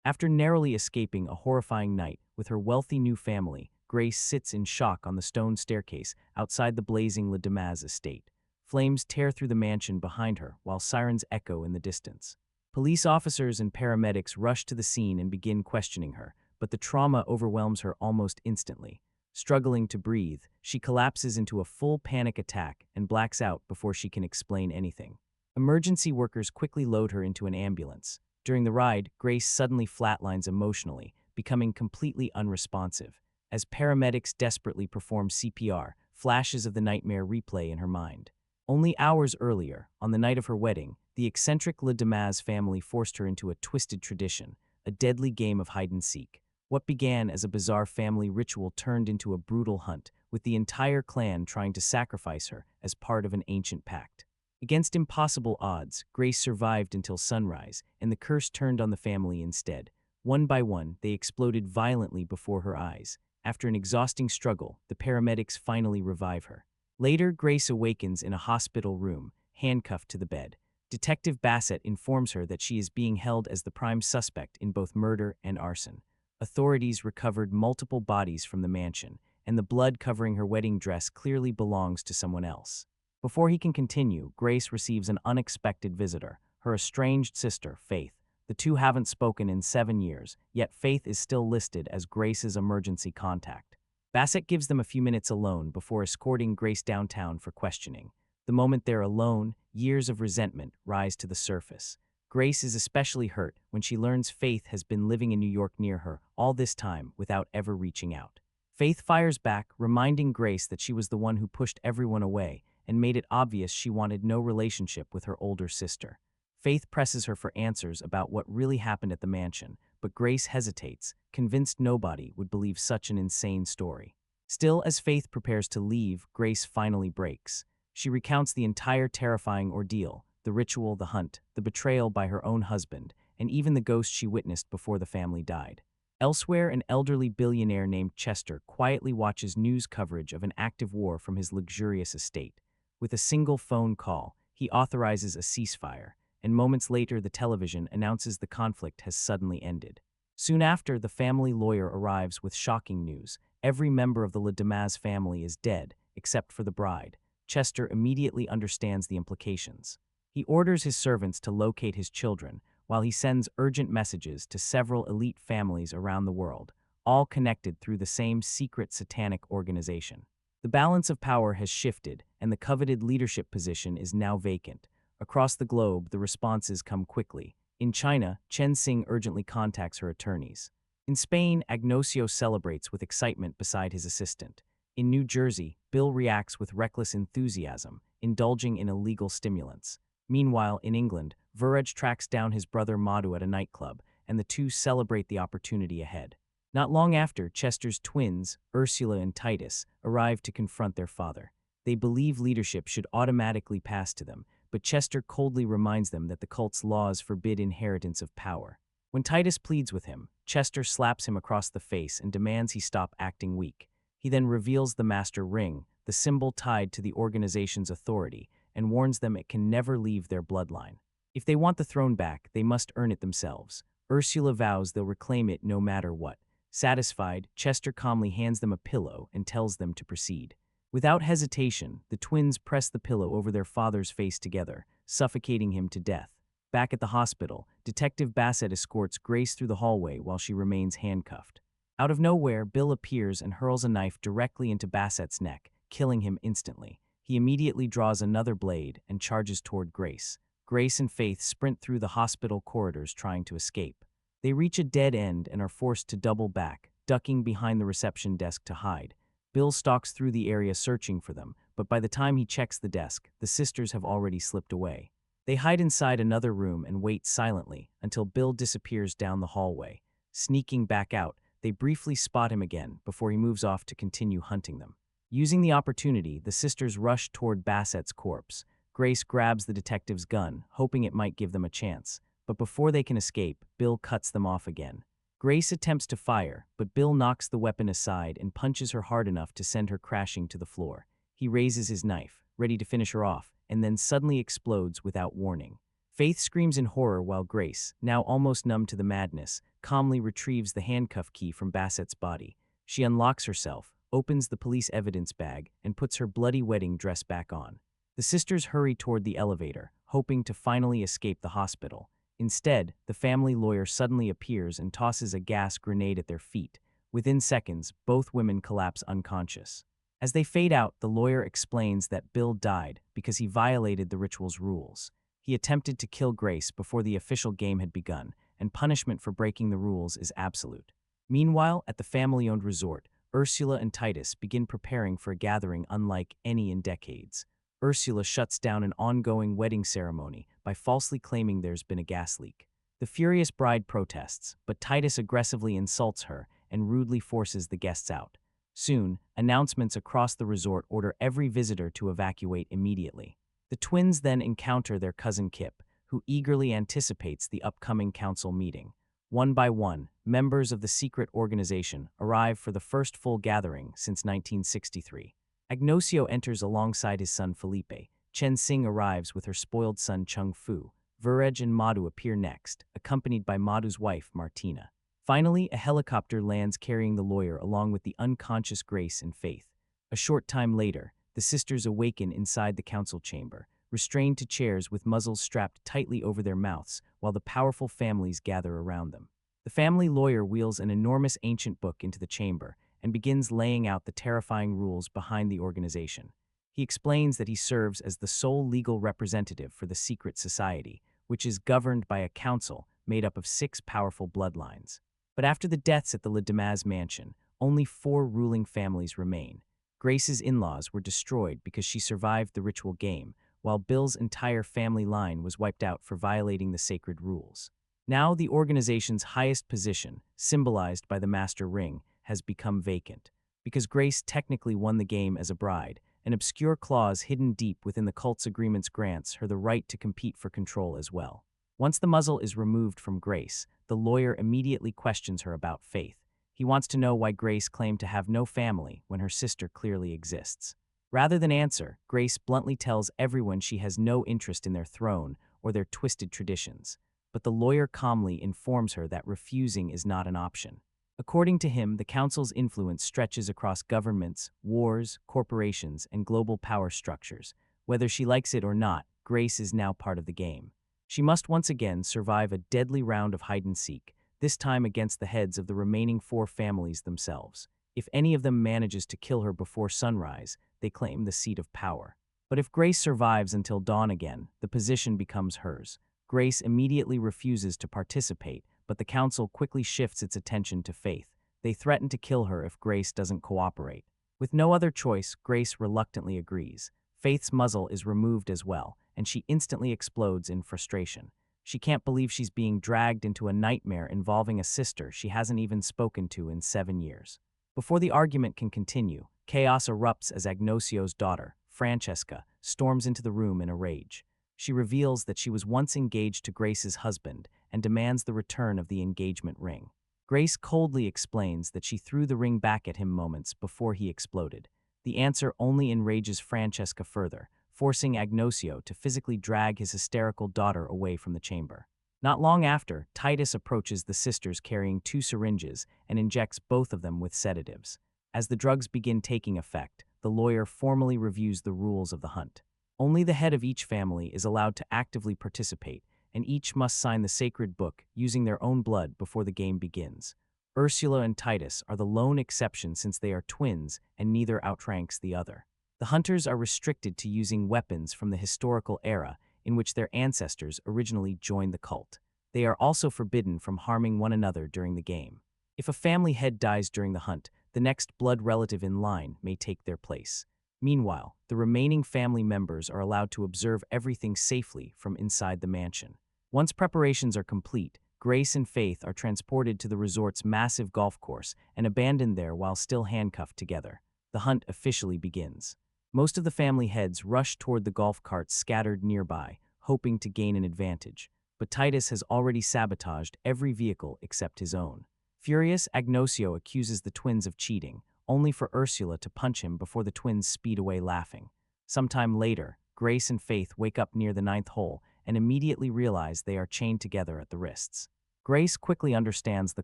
After narrowly escaping a horrifying night with her wealthy new family, Grace sits in shock on the stone staircase outside the blazing Le Damas estate. Flames tear through the mansion behind her while sirens echo in the distance. Police officers and paramedics rush to the scene and begin questioning her, but the trauma overwhelms her almost instantly. Struggling to breathe, she collapses into a full panic attack and blacks out before she can explain anything. Emergency workers quickly load her into an ambulance. During the ride, Grace suddenly flatlines emotionally, becoming completely unresponsive. As paramedics desperately perform CPR, flashes of the nightmare replay in her mind. Only hours earlier, on the night of her wedding, the eccentric Le Damas family forced her into a twisted tradition, a deadly game of hide-and-seek. What began as a bizarre family ritual turned into a brutal hunt, with the entire clan trying to sacrifice her as part of an ancient pact. Against impossible odds, Grace survived until sunrise, and the curse turned on the family instead. One by one, they exploded violently before her eyes. After an exhausting struggle, the paramedics finally revive her. Later, Grace awakens in a hospital room, handcuffed to the bed. Detective Bassett informs her that she is being held as the prime suspect in both murder and arson. Authorities recovered multiple bodies from the mansion, and the blood covering her wedding dress clearly belongs to someone else. Before he can continue, Grace receives an unexpected visitor, her estranged sister, Faith. The two haven't spoken in 7 years, yet Faith is still listed as Grace's emergency contact. Bassett gives them a few minutes alone before escorting Grace downtown for questioning. The moment they're alone, years of resentment rise to the surface. Grace is especially hurt when she learns Faith has been living in New York near her all this time without ever reaching out. Faith fires back, reminding Grace that she was the one who pushed everyone away and made it obvious she wanted no relationship with her older sister. Faith presses her for answers about what really happened at the mansion, but Grace hesitates, convinced nobody would believe such an insane story. Still, as Faith prepares to leave, Grace finally breaks. She recounts the entire terrifying ordeal, the ritual, the hunt, the betrayal by her own husband, and even the ghost she witnessed before the family died. Elsewhere, an elderly billionaire named Chester quietly watches news coverage of an active war from his luxurious estate. With a single phone call, he authorizes a ceasefire, and moments later the television announces the conflict has suddenly ended. Soon after, the family lawyer arrives with shocking news. Every member of the Le Damas family is dead, except for the bride. Chester immediately understands the implications. He orders his servants to locate his children, while he sends urgent messages to several elite families around the world, all connected through the same secret satanic organization. The balance of power has shifted, and the coveted leadership position is now vacant. Across the globe, the responses come quickly. In China, Chen Xing urgently contacts her attorneys. In Spain, Agnosio celebrates with excitement beside his assistant. In New Jersey, Bill reacts with reckless enthusiasm, indulging in illegal stimulants. Meanwhile, in England, Viraj tracks down his brother Madhu at a nightclub, and the two celebrate the opportunity ahead. Not long after, Chester's twins, Ursula and Titus, arrive to confront their father. They believe leadership should automatically pass to them, but Chester coldly reminds them that the cult's laws forbid inheritance of power. When Titus pleads with him, Chester slaps him across the face and demands he stop acting weak. He then reveals the master ring, the symbol tied to the organization's authority, and warns them it can never leave their bloodline. If they want the throne back, they must earn it themselves. Ursula vows they'll reclaim it no matter what. Satisfied, Chester calmly hands them a pillow and tells them to proceed. Without hesitation, the twins press the pillow over their father's face together, suffocating him to death. Back at the hospital, Detective Bassett escorts Grace through the hallway while she remains handcuffed. Out of nowhere, Bill appears and hurls a knife directly into Bassett's neck, killing him instantly. He immediately draws another blade and charges toward Grace. Grace and Faith sprint through the hospital corridors trying to escape. They reach a dead end and are forced to double back, ducking behind the reception desk to hide. Bill stalks through the area searching for them, but by the time he checks the desk, the sisters have already slipped away. They hide inside another room and wait silently until Bill disappears down the hallway. Sneaking back out, they briefly spot him again before he moves off to continue hunting them. Using the opportunity, the sisters rush toward Bassett's corpse. Grace grabs the detective's gun, hoping it might give them a chance. But before they can escape, Bill cuts them off again. Grace attempts to fire, but Bill knocks the weapon aside and punches her hard enough to send her crashing to the floor. He raises his knife, ready to finish her off, and then suddenly explodes without warning. Faith screams in horror while Grace, now almost numb to the madness, calmly retrieves the handcuff key from Bassett's body. She unlocks herself, opens the police evidence bag, and puts her bloody wedding dress back on. The sisters hurry toward the elevator, hoping to finally escape the hospital. Instead, the family lawyer suddenly appears and tosses a gas grenade at their feet. Within seconds, both women collapse unconscious. As they fade out, the lawyer explains that Bill died because he violated the ritual's rules. He attempted to kill Grace before the official game had begun, and punishment for breaking the rules is absolute. Meanwhile, at the family-owned resort, Ursula and Titus begin preparing for a gathering unlike any in decades. Ursula shuts down an ongoing wedding ceremony by falsely claiming there's been a gas leak. The furious bride protests, but Titus aggressively insults her and rudely forces the guests out. Soon, announcements across the resort order every visitor to evacuate immediately. The twins then encounter their cousin Kip, who eagerly anticipates the upcoming council meeting. One by one, members of the secret organization arrive for the first full gathering since 1963. Agnosio enters alongside his son Felipe. Chen Xing arrives with her spoiled son Chung Fu. Virej and Madhu appear next, accompanied by Madhu's wife Martina. Finally, a helicopter lands carrying the lawyer along with the unconscious Grace and Faith. A short time later, the sisters awaken inside the council chamber, restrained to chairs with muzzles strapped tightly over their mouths, while the powerful families gather around them. The family lawyer wheels an enormous ancient book into the chamber and begins laying out the terrifying rules behind the organization. He explains that he serves as the sole legal representative for the secret society, which is governed by a council made up of 6 powerful bloodlines. But after the deaths at the Le Damas mansion, only 4 ruling families remain. Grace's in-laws were destroyed because she survived the ritual game, while Bill's entire family line was wiped out for violating the sacred rules. Now the organization's highest position, symbolized by the master ring, has become vacant. Because Grace technically won the game as a bride, an obscure clause hidden deep within the cult's agreements grants her the right to compete for control as well. Once the muzzle is removed from Grace, the lawyer immediately questions her about Faith. He wants to know why Grace claimed to have no family when her sister clearly exists. Rather than answer, Grace bluntly tells everyone she has no interest in their throne or their twisted traditions. But the lawyer calmly informs her that refusing is not an option. According to him, the council's influence stretches across governments, wars, corporations, and global power structures. Whether she likes it or not, Grace is now part of the game. She must once again survive a deadly round of hide-and-seek, this time against the heads of the remaining 4 families themselves. If any of them manages to kill her before sunrise, they claim the seat of power. But if Grace survives until dawn again, the position becomes hers. Grace immediately refuses to participate, but the council quickly shifts its attention to Faith. They threaten to kill her if Grace doesn't cooperate. With no other choice, Grace reluctantly agrees. Faith's muzzle is removed as well, and she instantly explodes in frustration. She can't believe she's being dragged into a nightmare involving a sister she hasn't even spoken to in 7 years. Before the argument can continue, chaos erupts as Agnosio's daughter, Francesca, storms into the room in a rage. She reveals that she was once engaged to Grace's husband and demands the return of the engagement ring. Grace coldly explains that she threw the ring back at him moments before he exploded. The answer only enrages Francesca further, forcing Agnosio to physically drag his hysterical daughter away from the chamber. Not long after, Titus approaches the sisters carrying 2 syringes and injects both of them with sedatives. As the drugs begin taking effect, the lawyer formally reviews the rules of the hunt. Only the head of each family is allowed to actively participate, and each must sign the sacred book using their own blood before the game begins. Ursula and Titus are the lone exception since they are twins and neither outranks the other. The hunters are restricted to using weapons from the historical era in which their ancestors originally joined the cult. They are also forbidden from harming one another during the game. If a family head dies during the hunt, the next blood relative in line may take their place. Meanwhile, the remaining family members are allowed to observe everything safely from inside the mansion. Once preparations are complete, Grace and Faith are transported to the resort's massive golf course and abandoned there while still handcuffed together. The hunt officially begins. Most of the family heads rush toward the golf carts scattered nearby, hoping to gain an advantage. But Titus has already sabotaged every vehicle except his own. Furious, Agnosio accuses the twins of cheating, only for Ursula to punch him before the twins speed away laughing. Sometime later, Grace and Faith wake up near the 9th hole and immediately realize they are chained together at the wrists. Grace quickly understands the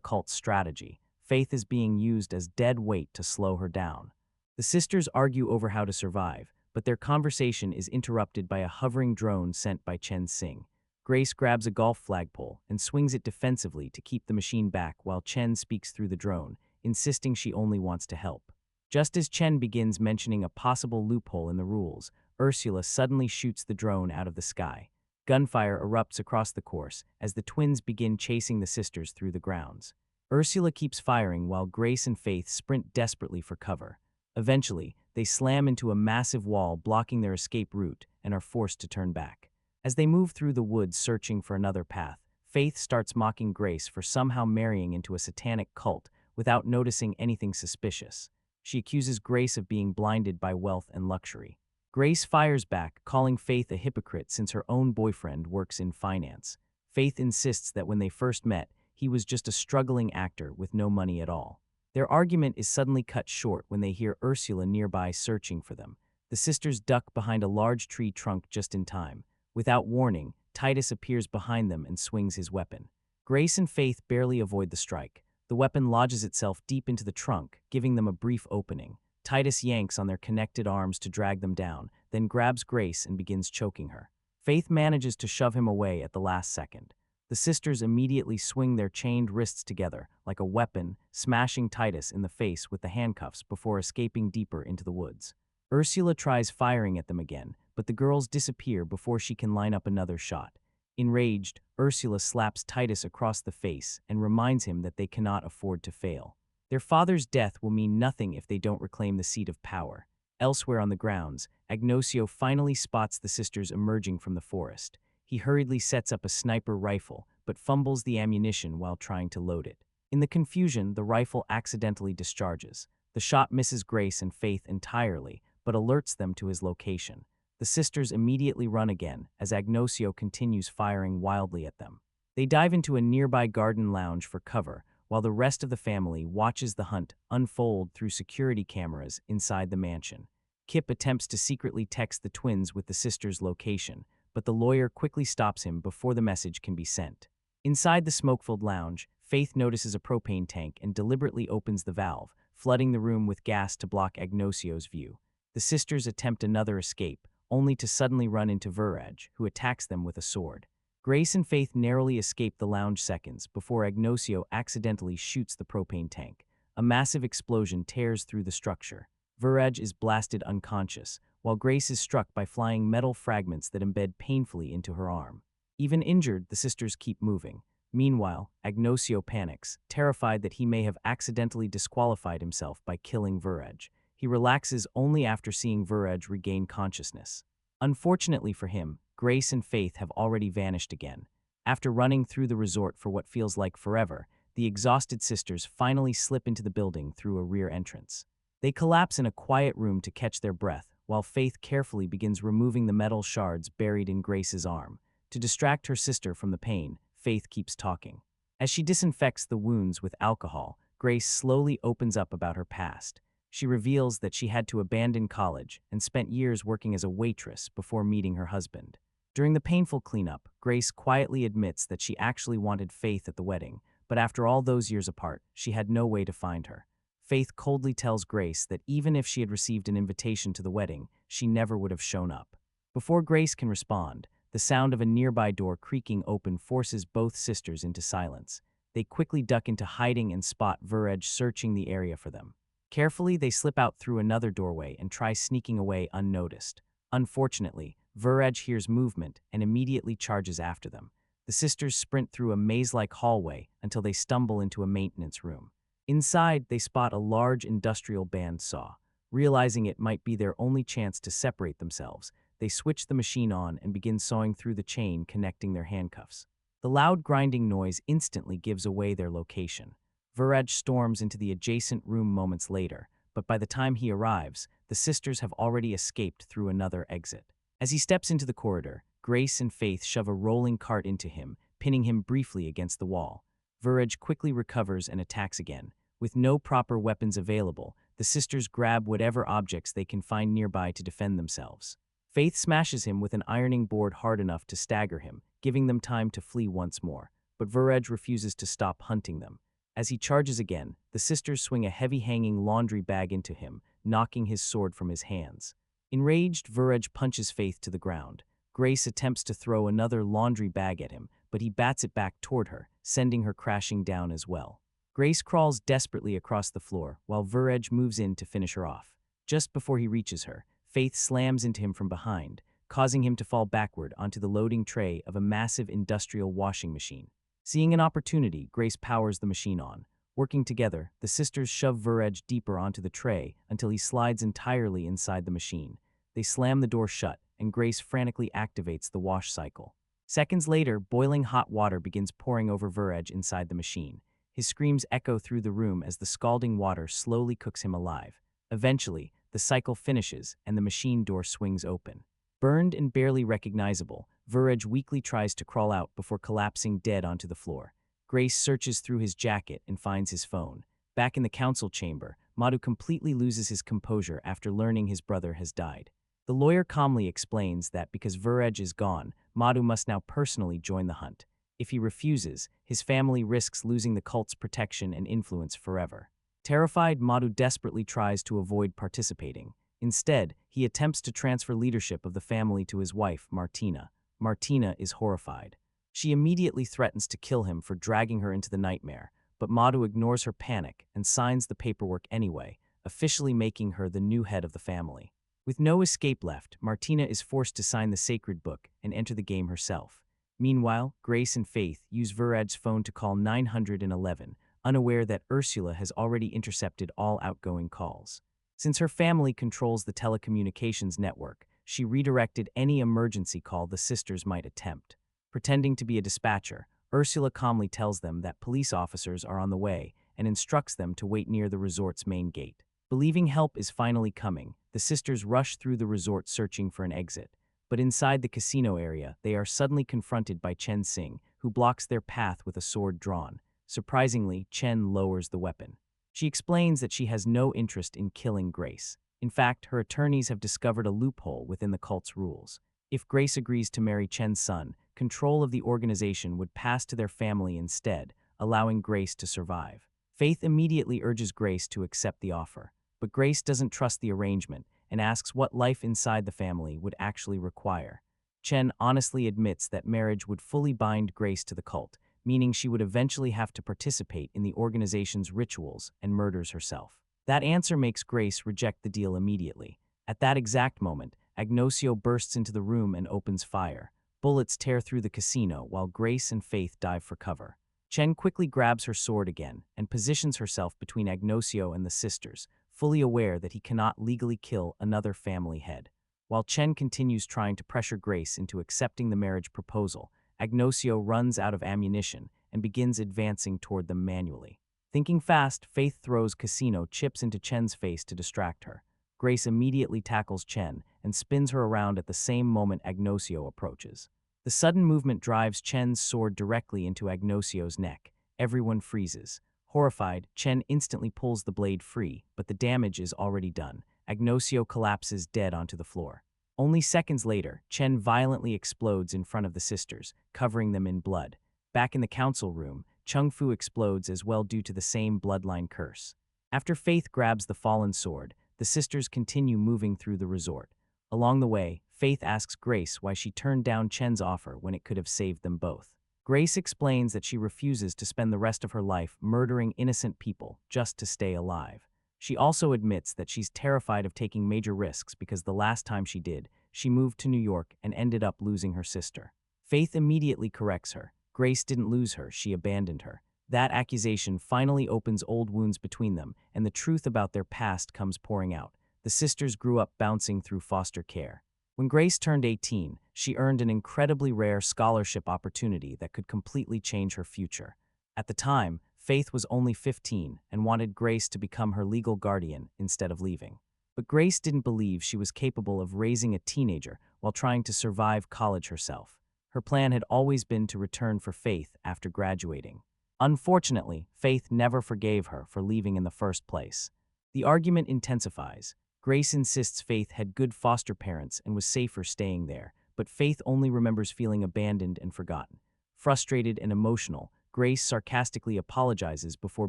cult's strategy. Faith is being used as dead weight to slow her down. The sisters argue over how to survive, but their conversation is interrupted by a hovering drone sent by Chen Xing. Grace grabs a golf flagpole and swings it defensively to keep the machine back while Chen speaks through the drone, insisting she only wants to help. Just as Chen begins mentioning a possible loophole in the rules, Ursula suddenly shoots the drone out of the sky. Gunfire erupts across the course as the twins begin chasing the sisters through the grounds. Ursula keeps firing while Grace and Faith sprint desperately for cover. Eventually, they slam into a massive wall blocking their escape route and are forced to turn back. As they move through the woods searching for another path, Faith starts mocking Grace for somehow marrying into a satanic cult without noticing anything suspicious. She accuses Grace of being blinded by wealth and luxury. Grace fires back, calling Faith a hypocrite since her own boyfriend works in finance. Faith insists that when they first met, he was just a struggling actor with no money at all. Their argument is suddenly cut short when they hear Ursula nearby searching for them. The sisters duck behind a large tree trunk just in time. Without warning, Titus appears behind them and swings his weapon. Grace and Faith barely avoid the strike. The weapon lodges itself deep into the trunk, giving them a brief opening. Titus yanks on their connected arms to drag them down, then grabs Grace and begins choking her. Faith manages to shove him away at the last second. The sisters immediately swing their chained wrists together, like a weapon, smashing Titus in the face with the handcuffs before escaping deeper into the woods. Ursula tries firing at them again, but the girls disappear before she can line up another shot. Enraged, Ursula slaps Titus across the face and reminds him that they cannot afford to fail. Their father's death will mean nothing if they don't reclaim the seat of power. Elsewhere on the grounds, Agnosio finally spots the sisters emerging from the forest. He hurriedly sets up a sniper rifle, but fumbles the ammunition while trying to load it. In the confusion, the rifle accidentally discharges. The shot misses Grace and Faith entirely, but alerts them to his location. The sisters immediately run again, as Agnosio continues firing wildly at them. They dive into a nearby garden lounge for cover, while the rest of the family watches the hunt unfold through security cameras inside the mansion. Kip attempts to secretly text the twins with the sisters' location, but the lawyer quickly stops him before the message can be sent. Inside the smoke-filled lounge, Faith notices a propane tank and deliberately opens the valve, flooding the room with gas to block Agnosio's view. The sisters attempt another escape, only to suddenly run into Veraj, who attacks them with a sword. Grace and Faith narrowly escape the lounge seconds before Agnosio accidentally shoots the propane tank. A massive explosion tears through the structure. Veraj is blasted unconscious, while Grace is struck by flying metal fragments that embed painfully into her arm. Even injured, the sisters keep moving. Meanwhile, Agnosio panics, terrified that he may have accidentally disqualified himself by killing Veraj. He relaxes only after seeing Veraj regain consciousness. Unfortunately for him, Grace and Faith have already vanished again. After running through the resort for what feels like forever, the exhausted sisters finally slip into the building through a rear entrance. They collapse in a quiet room to catch their breath, while Faith carefully begins removing the metal shards buried in Grace's arm. To distract her sister from the pain, Faith keeps talking. As she disinfects the wounds with alcohol, Grace slowly opens up about her past. She reveals that she had to abandon college and spent years working as a waitress before meeting her husband. During the painful cleanup, Grace quietly admits that she actually wanted Faith at the wedding, but after all those years apart, she had no way to find her. Faith coldly tells Grace that even if she had received an invitation to the wedding, she never would have shown up. Before Grace can respond, the sound of a nearby door creaking open forces both sisters into silence. They quickly duck into hiding and spot Veraj searching the area for them. Carefully, they slip out through another doorway and try sneaking away unnoticed. Unfortunately, Veraj hears movement and immediately charges after them. The sisters sprint through a maze-like hallway until they stumble into a maintenance room. Inside, they spot a large industrial bandsaw. Realizing it might be their only chance to separate themselves, they switch the machine on and begin sawing through the chain connecting their handcuffs. The loud grinding noise instantly gives away their location. Veraj storms into the adjacent room moments later, but by the time he arrives, the sisters have already escaped through another exit. As he steps into the corridor, Grace and Faith shove a rolling cart into him, pinning him briefly against the wall. Veraj quickly recovers and attacks again. With no proper weapons available, the sisters grab whatever objects they can find nearby to defend themselves. Faith smashes him with an ironing board hard enough to stagger him, giving them time to flee once more. But Verej refuses to stop hunting them. As he charges again, the sisters swing a heavy-hanging laundry bag into him, knocking his sword from his hands. Enraged, Verej punches Faith to the ground. Grace attempts to throw another laundry bag at him, but he bats it back toward her, sending her crashing down as well. Grace crawls desperately across the floor, while Verej moves in to finish her off. Just before he reaches her, Faith slams into him from behind, causing him to fall backward onto the loading tray of a massive industrial washing machine. Seeing an opportunity, Grace powers the machine on. Working together, the sisters shove Verej deeper onto the tray until he slides entirely inside the machine. They slam the door shut, and Grace frantically activates the wash cycle. Seconds later, boiling hot water begins pouring over Verej inside the machine. His screams echo through the room as the scalding water slowly cooks him alive. Eventually, the cycle finishes and the machine door swings open. Burned and barely recognizable, Verej weakly tries to crawl out before collapsing dead onto the floor. Grace searches through his jacket and finds his phone. Back in the council chamber, Madhu completely loses his composure after learning his brother has died. The lawyer calmly explains that because Verej is gone, Madhu must now personally join the hunt. If he refuses, his family risks losing the cult's protection and influence forever. Terrified, Madhu desperately tries to avoid participating. Instead, he attempts to transfer leadership of the family to his wife, Martina. Martina is horrified. She immediately threatens to kill him for dragging her into the nightmare, but Madhu ignores her panic and signs the paperwork anyway, officially making her the new head of the family. With no escape left, Martina is forced to sign the sacred book and enter the game herself. Meanwhile, Grace and Faith use Verej's phone to call 911, unaware that Ursula has already intercepted all outgoing calls. Since her family controls the telecommunications network, she redirected any emergency call the sisters might attempt. Pretending to be a dispatcher, Ursula calmly tells them that police officers are on the way and instructs them to wait near the resort's main gate. Believing help is finally coming, the sisters rush through the resort searching for an exit. But inside the casino area, they are suddenly confronted by Chen Xing, who blocks their path with a sword drawn. Surprisingly, Chen lowers the weapon. She explains that she has no interest in killing Grace. In fact, her attorneys have discovered a loophole within the cult's rules. If Grace agrees to marry Chen's son, control of the organization would pass to their family instead, allowing Grace to survive. Faith immediately urges Grace to accept the offer, but Grace doesn't trust the arrangement and asks what life inside the family would actually require. Chen honestly admits that marriage would fully bind Grace to the cult, meaning she would eventually have to participate in the organization's rituals and murders herself. That answer makes Grace reject the deal immediately. At that exact moment, Agnosio bursts into the room and opens fire. Bullets tear through the casino while Grace and Faith dive for cover. Chen quickly grabs her sword again and positions herself between Agnosio and the sisters, fully aware that he cannot legally kill another family head. While Chen continues trying to pressure Grace into accepting the marriage proposal, Agnosio runs out of ammunition and begins advancing toward them manually. Thinking fast, Faith throws casino chips into Chen's face to distract her. Grace immediately tackles Chen and spins her around at the same moment Agnosio approaches. The sudden movement drives Chen's sword directly into Agnosio's neck. Everyone freezes. Horrified, Chen instantly pulls the blade free, but the damage is already done. Agnosio collapses dead onto the floor. Only seconds later, Chen violently explodes in front of the sisters, covering them in blood. Back in the council room, Chung Fu explodes as well due to the same bloodline curse. After Faith grabs the fallen sword, the sisters continue moving through the resort. Along the way, Faith asks Grace why she turned down Chen's offer when it could have saved them both. Grace explains that she refuses to spend the rest of her life murdering innocent people just to stay alive. She also admits that she's terrified of taking major risks because the last time she did, she moved to New York and ended up losing her sister. Faith immediately corrects her. Grace didn't lose her, she abandoned her. That accusation finally opens old wounds between them, and the truth about their past comes pouring out. The sisters grew up bouncing through foster care. When Grace turned 18, she earned an incredibly rare scholarship opportunity that could completely change her future. At the time, Faith was only 15 and wanted Grace to become her legal guardian instead of leaving. But Grace didn't believe she was capable of raising a teenager while trying to survive college herself. Her plan had always been to return for Faith after graduating. Unfortunately, Faith never forgave her for leaving in the first place. The argument intensifies. Grace insists Faith had good foster parents and was safer staying there, but Faith only remembers feeling abandoned and forgotten. Frustrated and emotional, Grace sarcastically apologizes before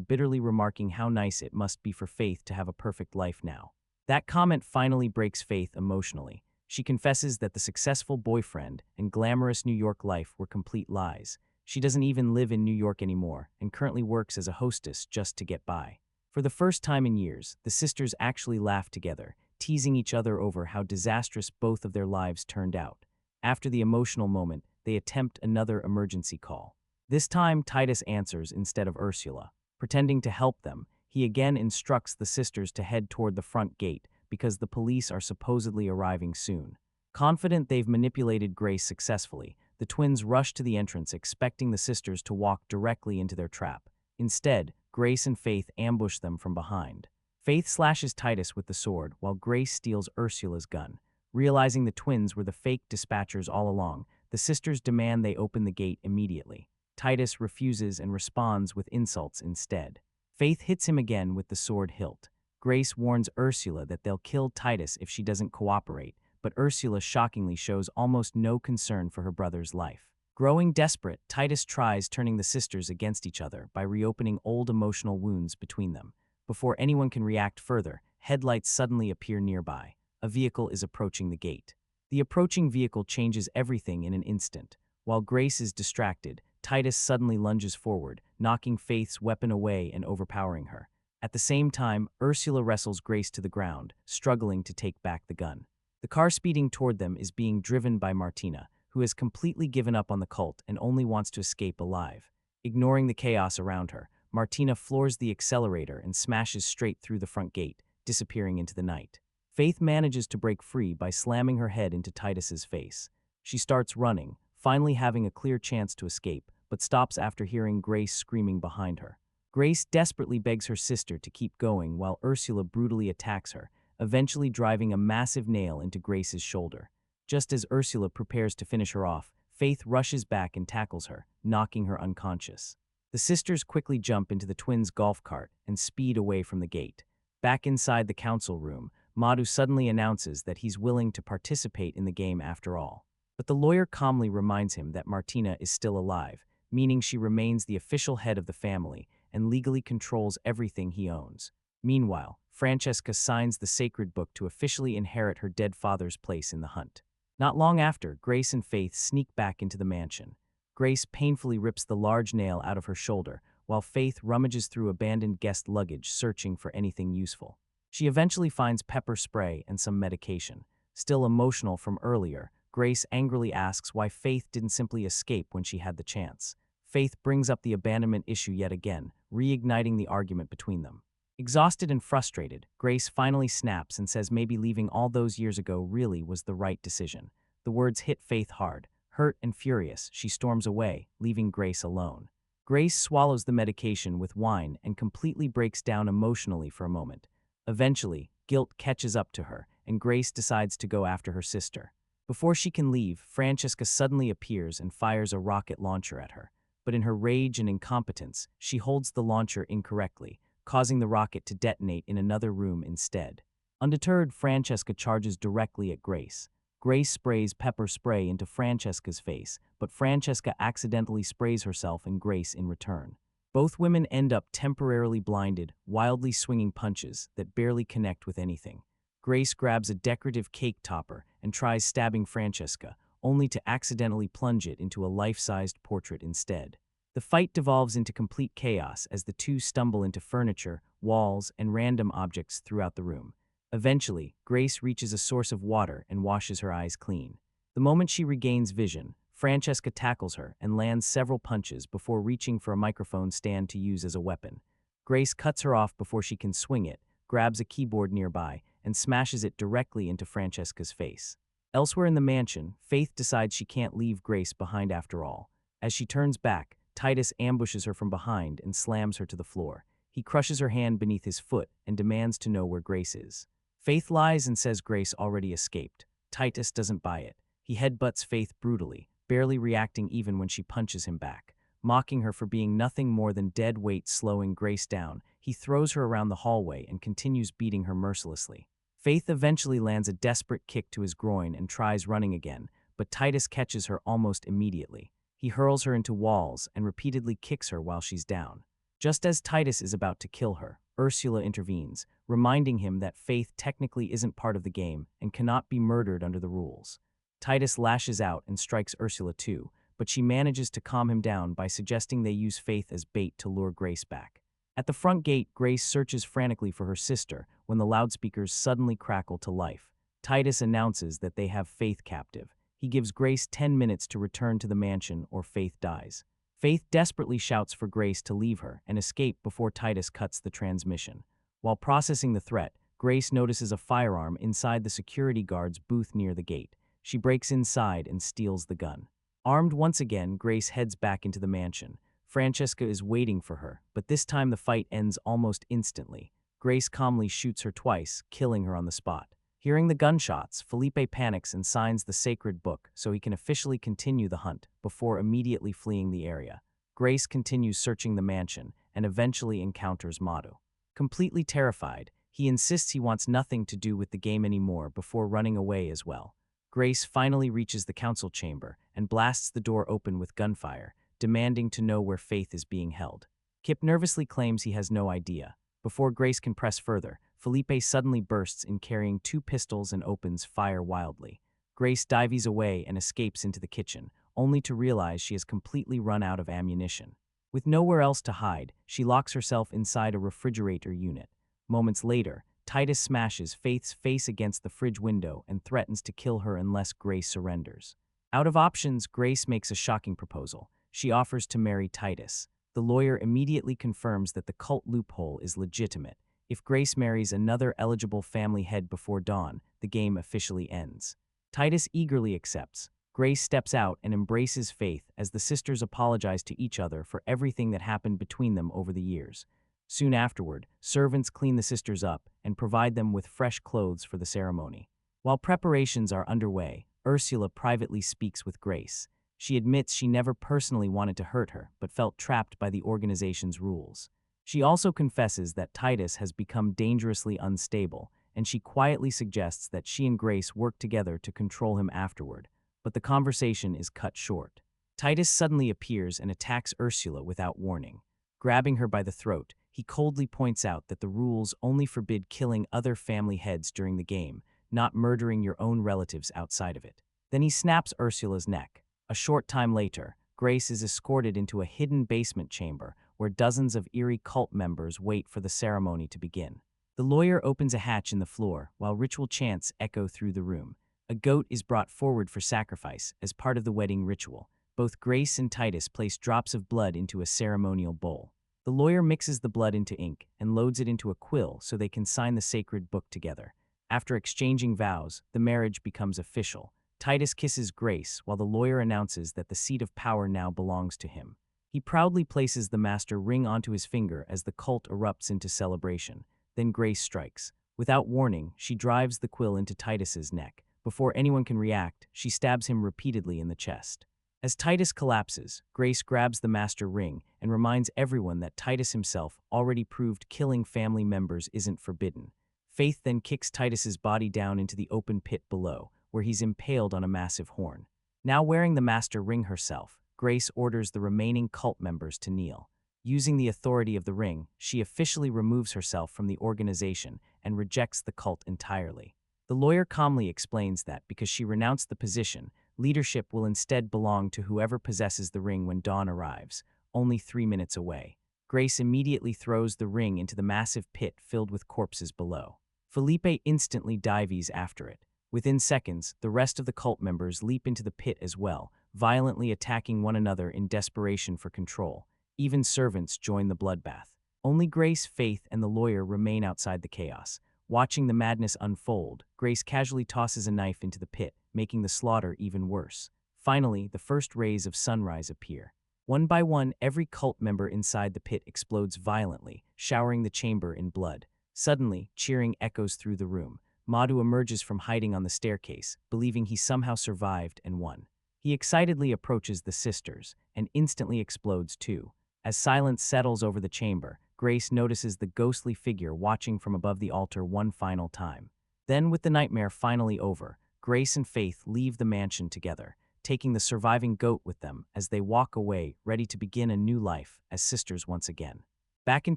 bitterly remarking how nice it must be for Faith to have a perfect life now. That comment finally breaks Faith emotionally. She confesses that the successful boyfriend and glamorous New York life were complete lies. She doesn't even live in New York anymore and currently works as a hostess just to get by. For the first time in years, the sisters actually laugh together, teasing each other over how disastrous both of their lives turned out. After the emotional moment, they attempt another emergency call. This time, Titus answers instead of Ursula. Pretending to help them, he again instructs the sisters to head toward the front gate because the police are supposedly arriving soon. Confident they've manipulated Grace successfully, the twins rush to the entrance expecting the sisters to walk directly into their trap. Instead, Grace and Faith ambush them from behind. Faith slashes Titus with the sword while Grace steals Ursula's gun. Realizing the twins were the fake dispatchers all along, the sisters demand they open the gate immediately. Titus refuses and responds with insults instead. Faith hits him again with the sword hilt. Grace warns Ursula that they'll kill Titus if she doesn't cooperate, but Ursula shockingly shows almost no concern for her brother's life. Growing desperate, Titus tries turning the sisters against each other by reopening old emotional wounds between them. Before anyone can react further, headlights suddenly appear nearby. A vehicle is approaching the gate. The approaching vehicle changes everything in an instant. While Grace is distracted, Titus suddenly lunges forward, knocking Faith's weapon away and overpowering her. At the same time, Ursula wrestles Grace to the ground, struggling to take back the gun. The car speeding toward them is being driven by Martina, who has completely given up on the cult and only wants to escape alive. Ignoring the chaos around her, Martina floors the accelerator and smashes straight through the front gate, disappearing into the night. Faith manages to break free by slamming her head into Titus's face. She starts running, finally having a clear chance to escape, but stops after hearing Grace screaming behind her. Grace desperately begs her sister to keep going while Ursula brutally attacks her, eventually driving a massive nail into Grace's shoulder. Just as Ursula prepares to finish her off, Faith rushes back and tackles her, knocking her unconscious. The sisters quickly jump into the twins' golf cart and speed away from the gate. Back inside the council room, Madhu suddenly announces that he's willing to participate in the game after all. But the lawyer calmly reminds him that Martina is still alive, meaning she remains the official head of the family and legally controls everything he owns. Meanwhile, Francesca signs the sacred book to officially inherit her dead father's place in the hunt. Not long after, Grace and Faith sneak back into the mansion. Grace painfully rips the large nail out of her shoulder, while Faith rummages through abandoned guest luggage searching for anything useful. She eventually finds pepper spray and some medication. Still emotional from earlier, Grace angrily asks why Faith didn't simply escape when she had the chance. Faith brings up the abandonment issue yet again, reigniting the argument between them. Exhausted and frustrated, Grace finally snaps and says maybe leaving all those years ago really was the right decision. The words hit Faith hard. Hurt and furious, she storms away, leaving Grace alone. Grace swallows the medication with wine and completely breaks down emotionally for a moment. Eventually, guilt catches up to her, and Grace decides to go after her sister. Before she can leave, Francesca suddenly appears and fires a rocket launcher at her. But in her rage and incompetence, she holds the launcher incorrectly, causing the rocket to detonate in another room instead. Undeterred, Francesca charges directly at Grace. Grace sprays pepper spray into Francesca's face, but Francesca accidentally sprays herself and Grace in return. Both women end up temporarily blinded, wildly swinging punches that barely connect with anything. Grace grabs a decorative cake topper and tries stabbing Francesca, only to accidentally plunge it into a life-sized portrait instead. The fight devolves into complete chaos as the two stumble into furniture, walls, and random objects throughout the room. Eventually, Grace reaches a source of water and washes her eyes clean. The moment she regains vision, Francesca tackles her and lands several punches before reaching for a microphone stand to use as a weapon. Grace cuts her off before she can swing it, grabs a keyboard nearby, and smashes it directly into Francesca's face. Elsewhere in the mansion, Faith decides she can't leave Grace behind after all. As she turns back, Titus ambushes her from behind and slams her to the floor. He crushes her hand beneath his foot and demands to know where Grace is. Faith lies and says Grace already escaped. Titus doesn't buy it. He headbutts Faith brutally, barely reacting even when she punches him back. Mocking her for being nothing more than dead weight slowing Grace down, he throws her around the hallway and continues beating her mercilessly. Faith eventually lands a desperate kick to his groin and tries running again, but Titus catches her almost immediately. He hurls her into walls and repeatedly kicks her while she's down. Just as Titus is about to kill her, Ursula intervenes, reminding him that Faith technically isn't part of the game and cannot be murdered under the rules. Titus lashes out and strikes Ursula too, but she manages to calm him down by suggesting they use Faith as bait to lure Grace back. At the front gate, Grace searches frantically for her sister when the loudspeakers suddenly crackle to life. Titus announces that they have Faith captive. He gives Grace 10 minutes to return to the mansion or Faith dies. Faith desperately shouts for Grace to leave her and escape before Titus cuts the transmission. While processing the threat, Grace notices a firearm inside the security guard's booth near the gate. She breaks inside and steals the gun. Armed once again, Grace heads back into the mansion. Francesca is waiting for her, but this time the fight ends almost instantly. Grace calmly shoots her twice, killing her on the spot. Hearing the gunshots, Felipe panics and signs the sacred book so he can officially continue the hunt before immediately fleeing the area. Grace continues searching the mansion and eventually encounters Madu. Completely terrified, he insists he wants nothing to do with the game anymore before running away as well. Grace finally reaches the council chamber and blasts the door open with gunfire, demanding to know where Faith is being held. Kip nervously claims he has no idea. Before Grace can press further, Felipe suddenly bursts in carrying 2 pistols and opens fire wildly. Grace dives away and escapes into the kitchen, only to realize she has completely run out of ammunition. With nowhere else to hide, she locks herself inside a refrigerator unit. Moments later, Titus smashes Faith's face against the fridge window and threatens to kill her unless Grace surrenders. Out of options, Grace makes a shocking proposal. She offers to marry Titus. The lawyer immediately confirms that the cult loophole is legitimate. If Grace marries another eligible family head before dawn, the game officially ends. Titus eagerly accepts. Grace steps out and embraces Faith as the sisters apologize to each other for everything that happened between them over the years. Soon afterward, servants clean the sisters up and provide them with fresh clothes for the ceremony. While preparations are underway, Ursula privately speaks with Grace. She admits she never personally wanted to hurt her, but felt trapped by the organization's rules. She also confesses that Titus has become dangerously unstable, and she quietly suggests that she and Grace work together to control him afterward, but the conversation is cut short. Titus suddenly appears and attacks Ursula without warning. Grabbing her by the throat, he coldly points out that the rules only forbid killing other family heads during the game, not murdering your own relatives outside of it. Then he snaps Ursula's neck. A short time later, Grace is escorted into a hidden basement chamber where dozens of eerie cult members wait for the ceremony to begin. The lawyer opens a hatch in the floor while ritual chants echo through the room. A goat is brought forward for sacrifice as part of the wedding ritual. Both Grace and Titus place drops of blood into a ceremonial bowl. The lawyer mixes the blood into ink and loads it into a quill so they can sign the sacred book together. After exchanging vows, the marriage becomes official. Titus kisses Grace while the lawyer announces that the seat of power now belongs to him. He proudly places the master ring onto his finger as the cult erupts into celebration. Then Grace strikes. Without warning, she drives the quill into Titus's neck. Before anyone can react, she stabs him repeatedly in the chest. As Titus collapses, Grace grabs the master ring and reminds everyone that Titus himself already proved killing family members isn't forbidden. Faith then kicks Titus's body down into the open pit below, where he's impaled on a massive horn. Now wearing the master ring herself, Grace orders the remaining cult members to kneel. Using the authority of the ring, she officially removes herself from the organization and rejects the cult entirely. The lawyer calmly explains that because she renounced the position, leadership will instead belong to whoever possesses the ring when dawn arrives, only 3 minutes away. Grace immediately throws the ring into the massive pit filled with corpses below. Felipe instantly dives after it. Within seconds, the rest of the cult members leap into the pit as well, violently attacking one another in desperation for control. Even servants join the bloodbath. Only Grace, Faith, and the lawyer remain outside the chaos. Watching the madness unfold, Grace casually tosses a knife into the pit, making the slaughter even worse. Finally, the first rays of sunrise appear. One by one, every cult member inside the pit explodes violently, showering the chamber in blood. Suddenly, cheering echoes through the room. Madu emerges from hiding on the staircase, believing he somehow survived and won. He excitedly approaches the sisters, and instantly explodes too. As silence settles over the chamber, Grace notices the ghostly figure watching from above the altar one final time. Then, with the nightmare finally over, Grace and Faith leave the mansion together, taking the surviving goat with them as they walk away, ready to begin a new life as sisters once again. Back in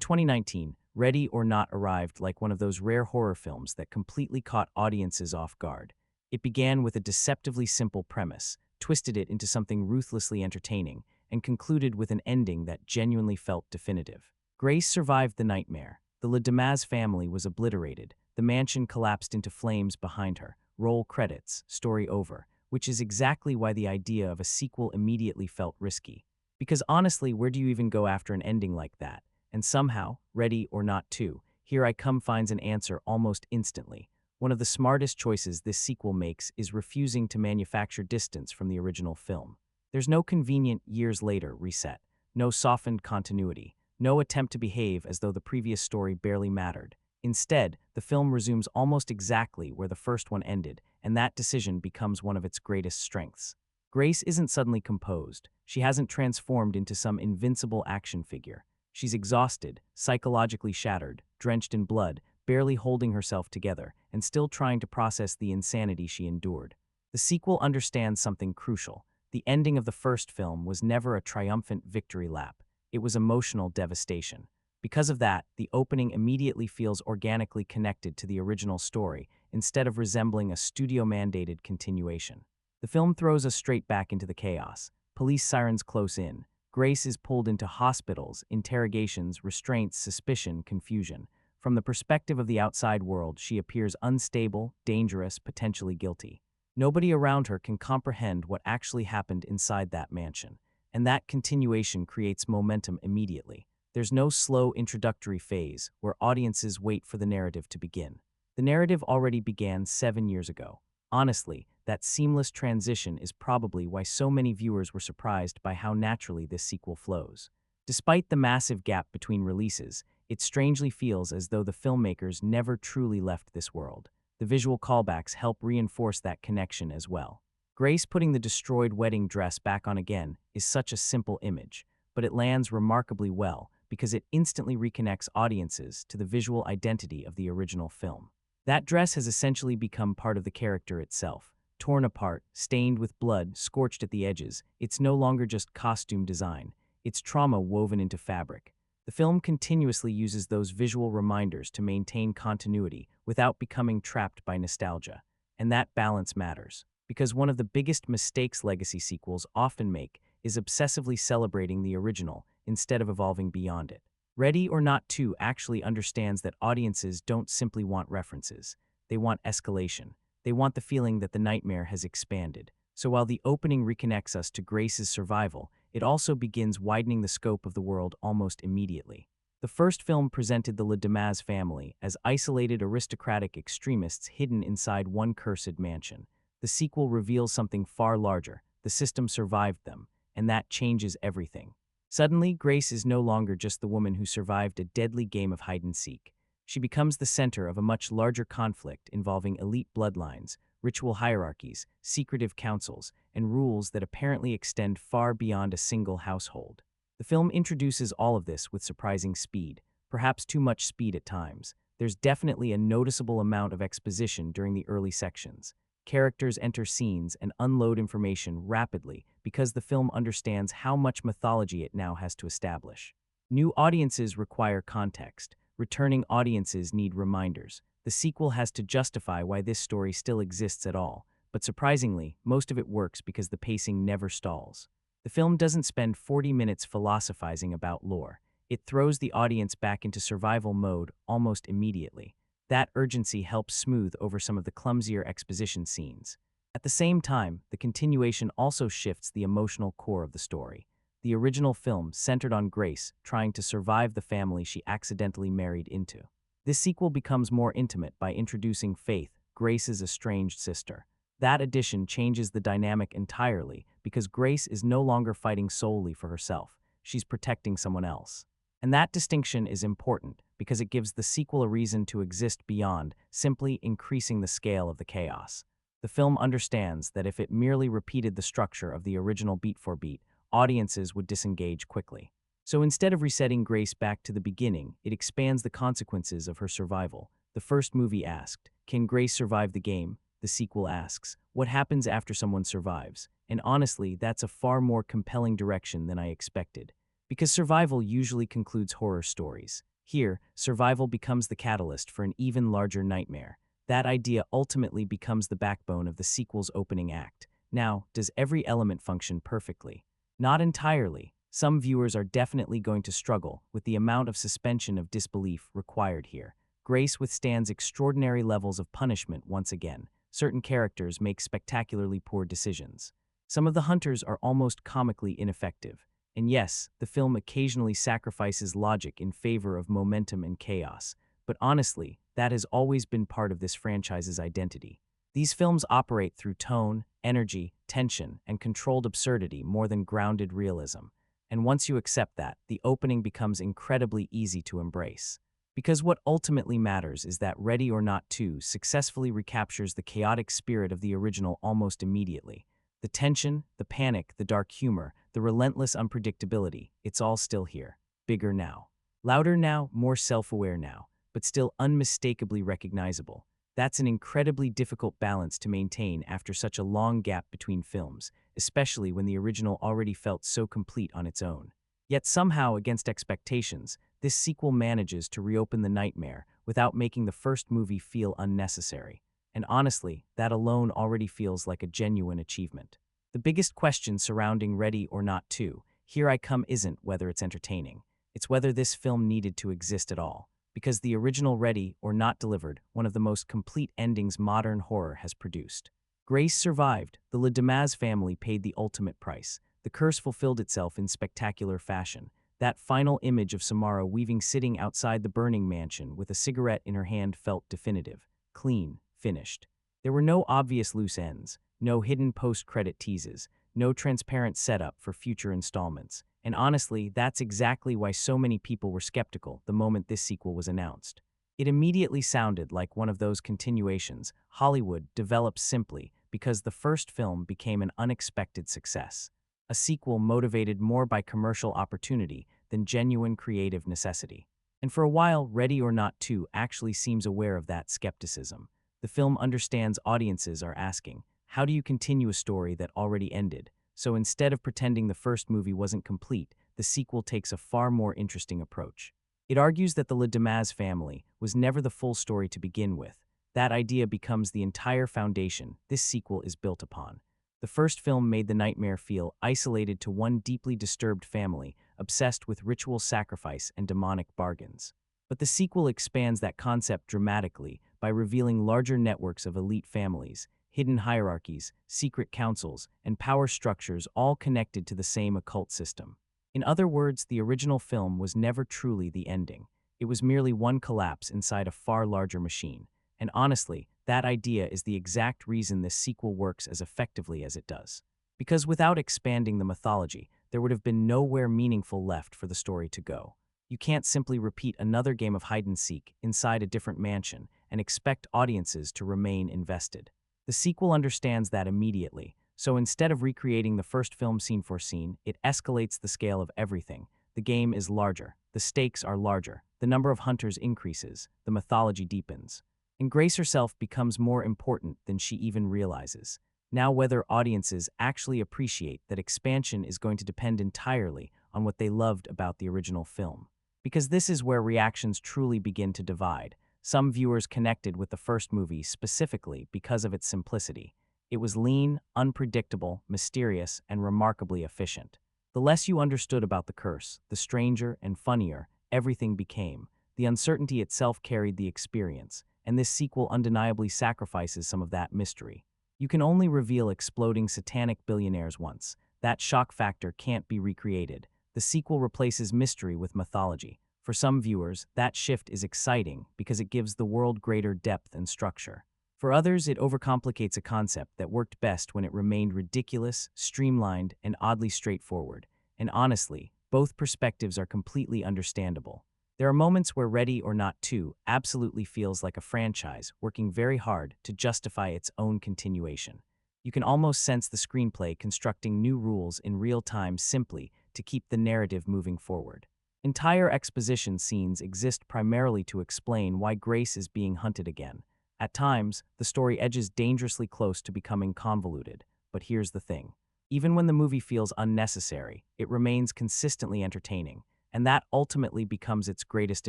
2019, Ready or Not arrived like one of those rare horror films that completely caught audiences off guard. It began with a deceptively simple premise, twisted it into something ruthlessly entertaining, and concluded with an ending that genuinely felt definitive. Grace survived the nightmare. The Le Damas family was obliterated. The mansion collapsed into flames behind her. Roll credits, story over, which is exactly why the idea of a sequel immediately felt risky. Because honestly, where do you even go after an ending like that? And somehow, Ready or Not 2, Here I Come finds an answer almost instantly. One of the smartest choices this sequel makes is refusing to manufacture distance from the original film. There's no convenient years later reset, no softened continuity, no attempt to behave as though the previous story barely mattered. Instead, the film resumes almost exactly where the first one ended, and that decision becomes one of its greatest strengths. Grace isn't suddenly composed. She hasn't transformed into some invincible action figure. She's exhausted, psychologically shattered, drenched in blood, barely holding herself together, and still trying to process the insanity she endured. The sequel understands something crucial. The ending of the first film was never a triumphant victory lap. It was emotional devastation. Because of that, the opening immediately feels organically connected to the original story instead of resembling a studio-mandated continuation. The film throws us straight back into the chaos. Police sirens close in. Grace is pulled into hospitals, interrogations, restraints, suspicion, confusion. From the perspective of the outside world, she appears unstable, dangerous, potentially guilty. Nobody around her can comprehend what actually happened inside that mansion, and that continuation creates momentum immediately. There's no slow introductory phase where audiences wait for the narrative to begin. The narrative already began 7 years ago. Honestly, that seamless transition is probably why so many viewers were surprised by how naturally this sequel flows. Despite the massive gap between releases, it strangely feels as though the filmmakers never truly left this world. The visual callbacks help reinforce that connection as well. Grace putting the destroyed wedding dress back on again is such a simple image, but it lands remarkably well because it instantly reconnects audiences to the visual identity of the original film. That dress has essentially become part of the character itself. Torn apart, stained with blood, scorched at the edges, it's no longer just costume design. It's trauma woven into fabric. The film continuously uses those visual reminders to maintain continuity without becoming trapped by nostalgia. And that balance matters, because one of the biggest mistakes legacy sequels often make is obsessively celebrating the original instead of evolving beyond it. Ready or Not 2 actually understands that audiences don't simply want references. They want escalation. They want the feeling that the nightmare has expanded. So while the opening reconnects us to Grace's survival, it also begins widening the scope of the world almost immediately. The first film presented the Le Damas family as isolated aristocratic extremists hidden inside one cursed mansion. The sequel reveals something far larger. The system survived them, and that changes everything. Suddenly, Grace is no longer just the woman who survived a deadly game of hide-and-seek. She becomes the center of a much larger conflict involving elite bloodlines, ritual hierarchies, secretive councils, and rules that apparently extend far beyond a single household. The film introduces all of this with surprising speed, perhaps too much speed at times. There's definitely a noticeable amount of exposition during the early sections. Characters enter scenes and unload information rapidly because the film understands how much mythology it now has to establish. New audiences require context. Returning audiences need reminders. The sequel has to justify why this story still exists at all, but surprisingly, most of it works because the pacing never stalls. The film doesn't spend 40 minutes philosophizing about lore. It throws the audience back into survival mode almost immediately. That urgency helps smooth over some of the clumsier exposition scenes. At the same time, the continuation also shifts the emotional core of the story. The original film centered on Grace trying to survive the family she accidentally married into. This sequel becomes more intimate by introducing Faith, Grace's estranged sister. That addition changes the dynamic entirely because Grace is no longer fighting solely for herself. She's protecting someone else. And that distinction is important because it gives the sequel a reason to exist beyond simply increasing the scale of the chaos. The film understands that if it merely repeated the structure of the original beat for beat, audiences would disengage quickly. So instead of resetting Grace back to the beginning, it expands the consequences of her survival. The first movie asked, Can Grace survive the game? The sequel asks. What happens after someone survives? And honestly, that's a far more compelling direction than I expected. Because survival usually concludes horror stories. Here, survival becomes the catalyst for an even larger nightmare. That idea ultimately becomes the backbone of the sequel's opening act. Now, does every element function perfectly? Not entirely. Some viewers are definitely going to struggle with the amount of suspension of disbelief required here. Grace withstands extraordinary levels of punishment once again. Certain characters make spectacularly poor decisions. Some of the hunters are almost comically ineffective. And yes, the film occasionally sacrifices logic in favor of momentum and chaos. But honestly, that has always been part of this franchise's identity. These films operate through tone, energy, tension, and controlled absurdity more than grounded realism. And once you accept that, the opening becomes incredibly easy to embrace. Because what ultimately matters is that Ready or Not 2 successfully recaptures the chaotic spirit of the original almost immediately. The tension, the panic, the dark humor, the relentless unpredictability, it's all still here. Bigger now. Louder now, more self-aware now, but still unmistakably recognizable. That's an incredibly difficult balance to maintain after such a long gap between films, especially when the original already felt so complete on its own. Yet somehow, against expectations, this sequel manages to reopen the nightmare without making the first movie feel unnecessary. And honestly, that alone already feels like a genuine achievement. The biggest question surrounding Ready or Not 2, Here I Come isn't whether it's entertaining. It's whether this film needed to exist at all. Because the original Ready or Not delivered one of the most complete endings modern horror has produced. Grace survived. The Le Damas family paid the ultimate price. The curse fulfilled itself in spectacular fashion. That final image of Samara weaving sitting outside the burning mansion with a cigarette in her hand felt definitive, clean, finished. There were no obvious loose ends, no hidden post-credit teases, no transparent setup for future installments. And honestly, that's exactly why so many people were skeptical the moment this sequel was announced. It immediately sounded like one of those continuations Hollywood developed simply because the first film became an unexpected success. A sequel motivated more by commercial opportunity than genuine creative necessity. And for a while, Ready or Not 2 actually seems aware of that skepticism. The film understands audiences are asking, how do you continue a story that already ended? So instead of pretending the first movie wasn't complete, the sequel takes a far more interesting approach. It argues that the Le Damas family was never the full story to begin with. That idea becomes the entire foundation this sequel is built upon. The first film made the nightmare feel isolated to one deeply disturbed family, obsessed with ritual sacrifice and demonic bargains. But the sequel expands that concept dramatically by revealing larger networks of elite families, hidden hierarchies, secret councils, and power structures all connected to the same occult system. In other words, the original film was never truly the ending. It was merely one collapse inside a far larger machine. And honestly, that idea is the exact reason this sequel works as effectively as it does. Because without expanding the mythology, there would have been nowhere meaningful left for the story to go. You can't simply repeat another game of hide-and-seek inside a different mansion and expect audiences to remain invested. The sequel understands that immediately, so instead of recreating the first film scene for scene, it escalates the scale of everything. The game is larger, the stakes are larger, the number of hunters increases, the mythology deepens. And Grace herself becomes more important than she even realizes. Now, whether audiences actually appreciate that expansion is going to depend entirely on what they loved about the original film. Because this is where reactions truly begin to divide. Some viewers connected with the first movie specifically because of its simplicity. It was lean, unpredictable, mysterious, and remarkably efficient. The less you understood about the curse, the stranger and funnier everything became. The uncertainty itself carried the experience, and this sequel undeniably sacrifices some of that mystery. You can only reveal exploding satanic billionaires once. That shock factor can't be recreated. The sequel replaces mystery with mythology. For some viewers, that shift is exciting because it gives the world greater depth and structure. For others, it overcomplicates a concept that worked best when it remained ridiculous, streamlined, and oddly straightforward. And honestly, both perspectives are completely understandable. There are moments where Ready or Not 2 absolutely feels like a franchise working very hard to justify its own continuation. You can almost sense the screenplay constructing new rules in real time simply to keep the narrative moving forward. Entire exposition scenes exist primarily to explain why Grace is being hunted again. At times, the story edges dangerously close to becoming convoluted. But here's the thing. Even when the movie feels unnecessary, it remains consistently entertaining, and that ultimately becomes its greatest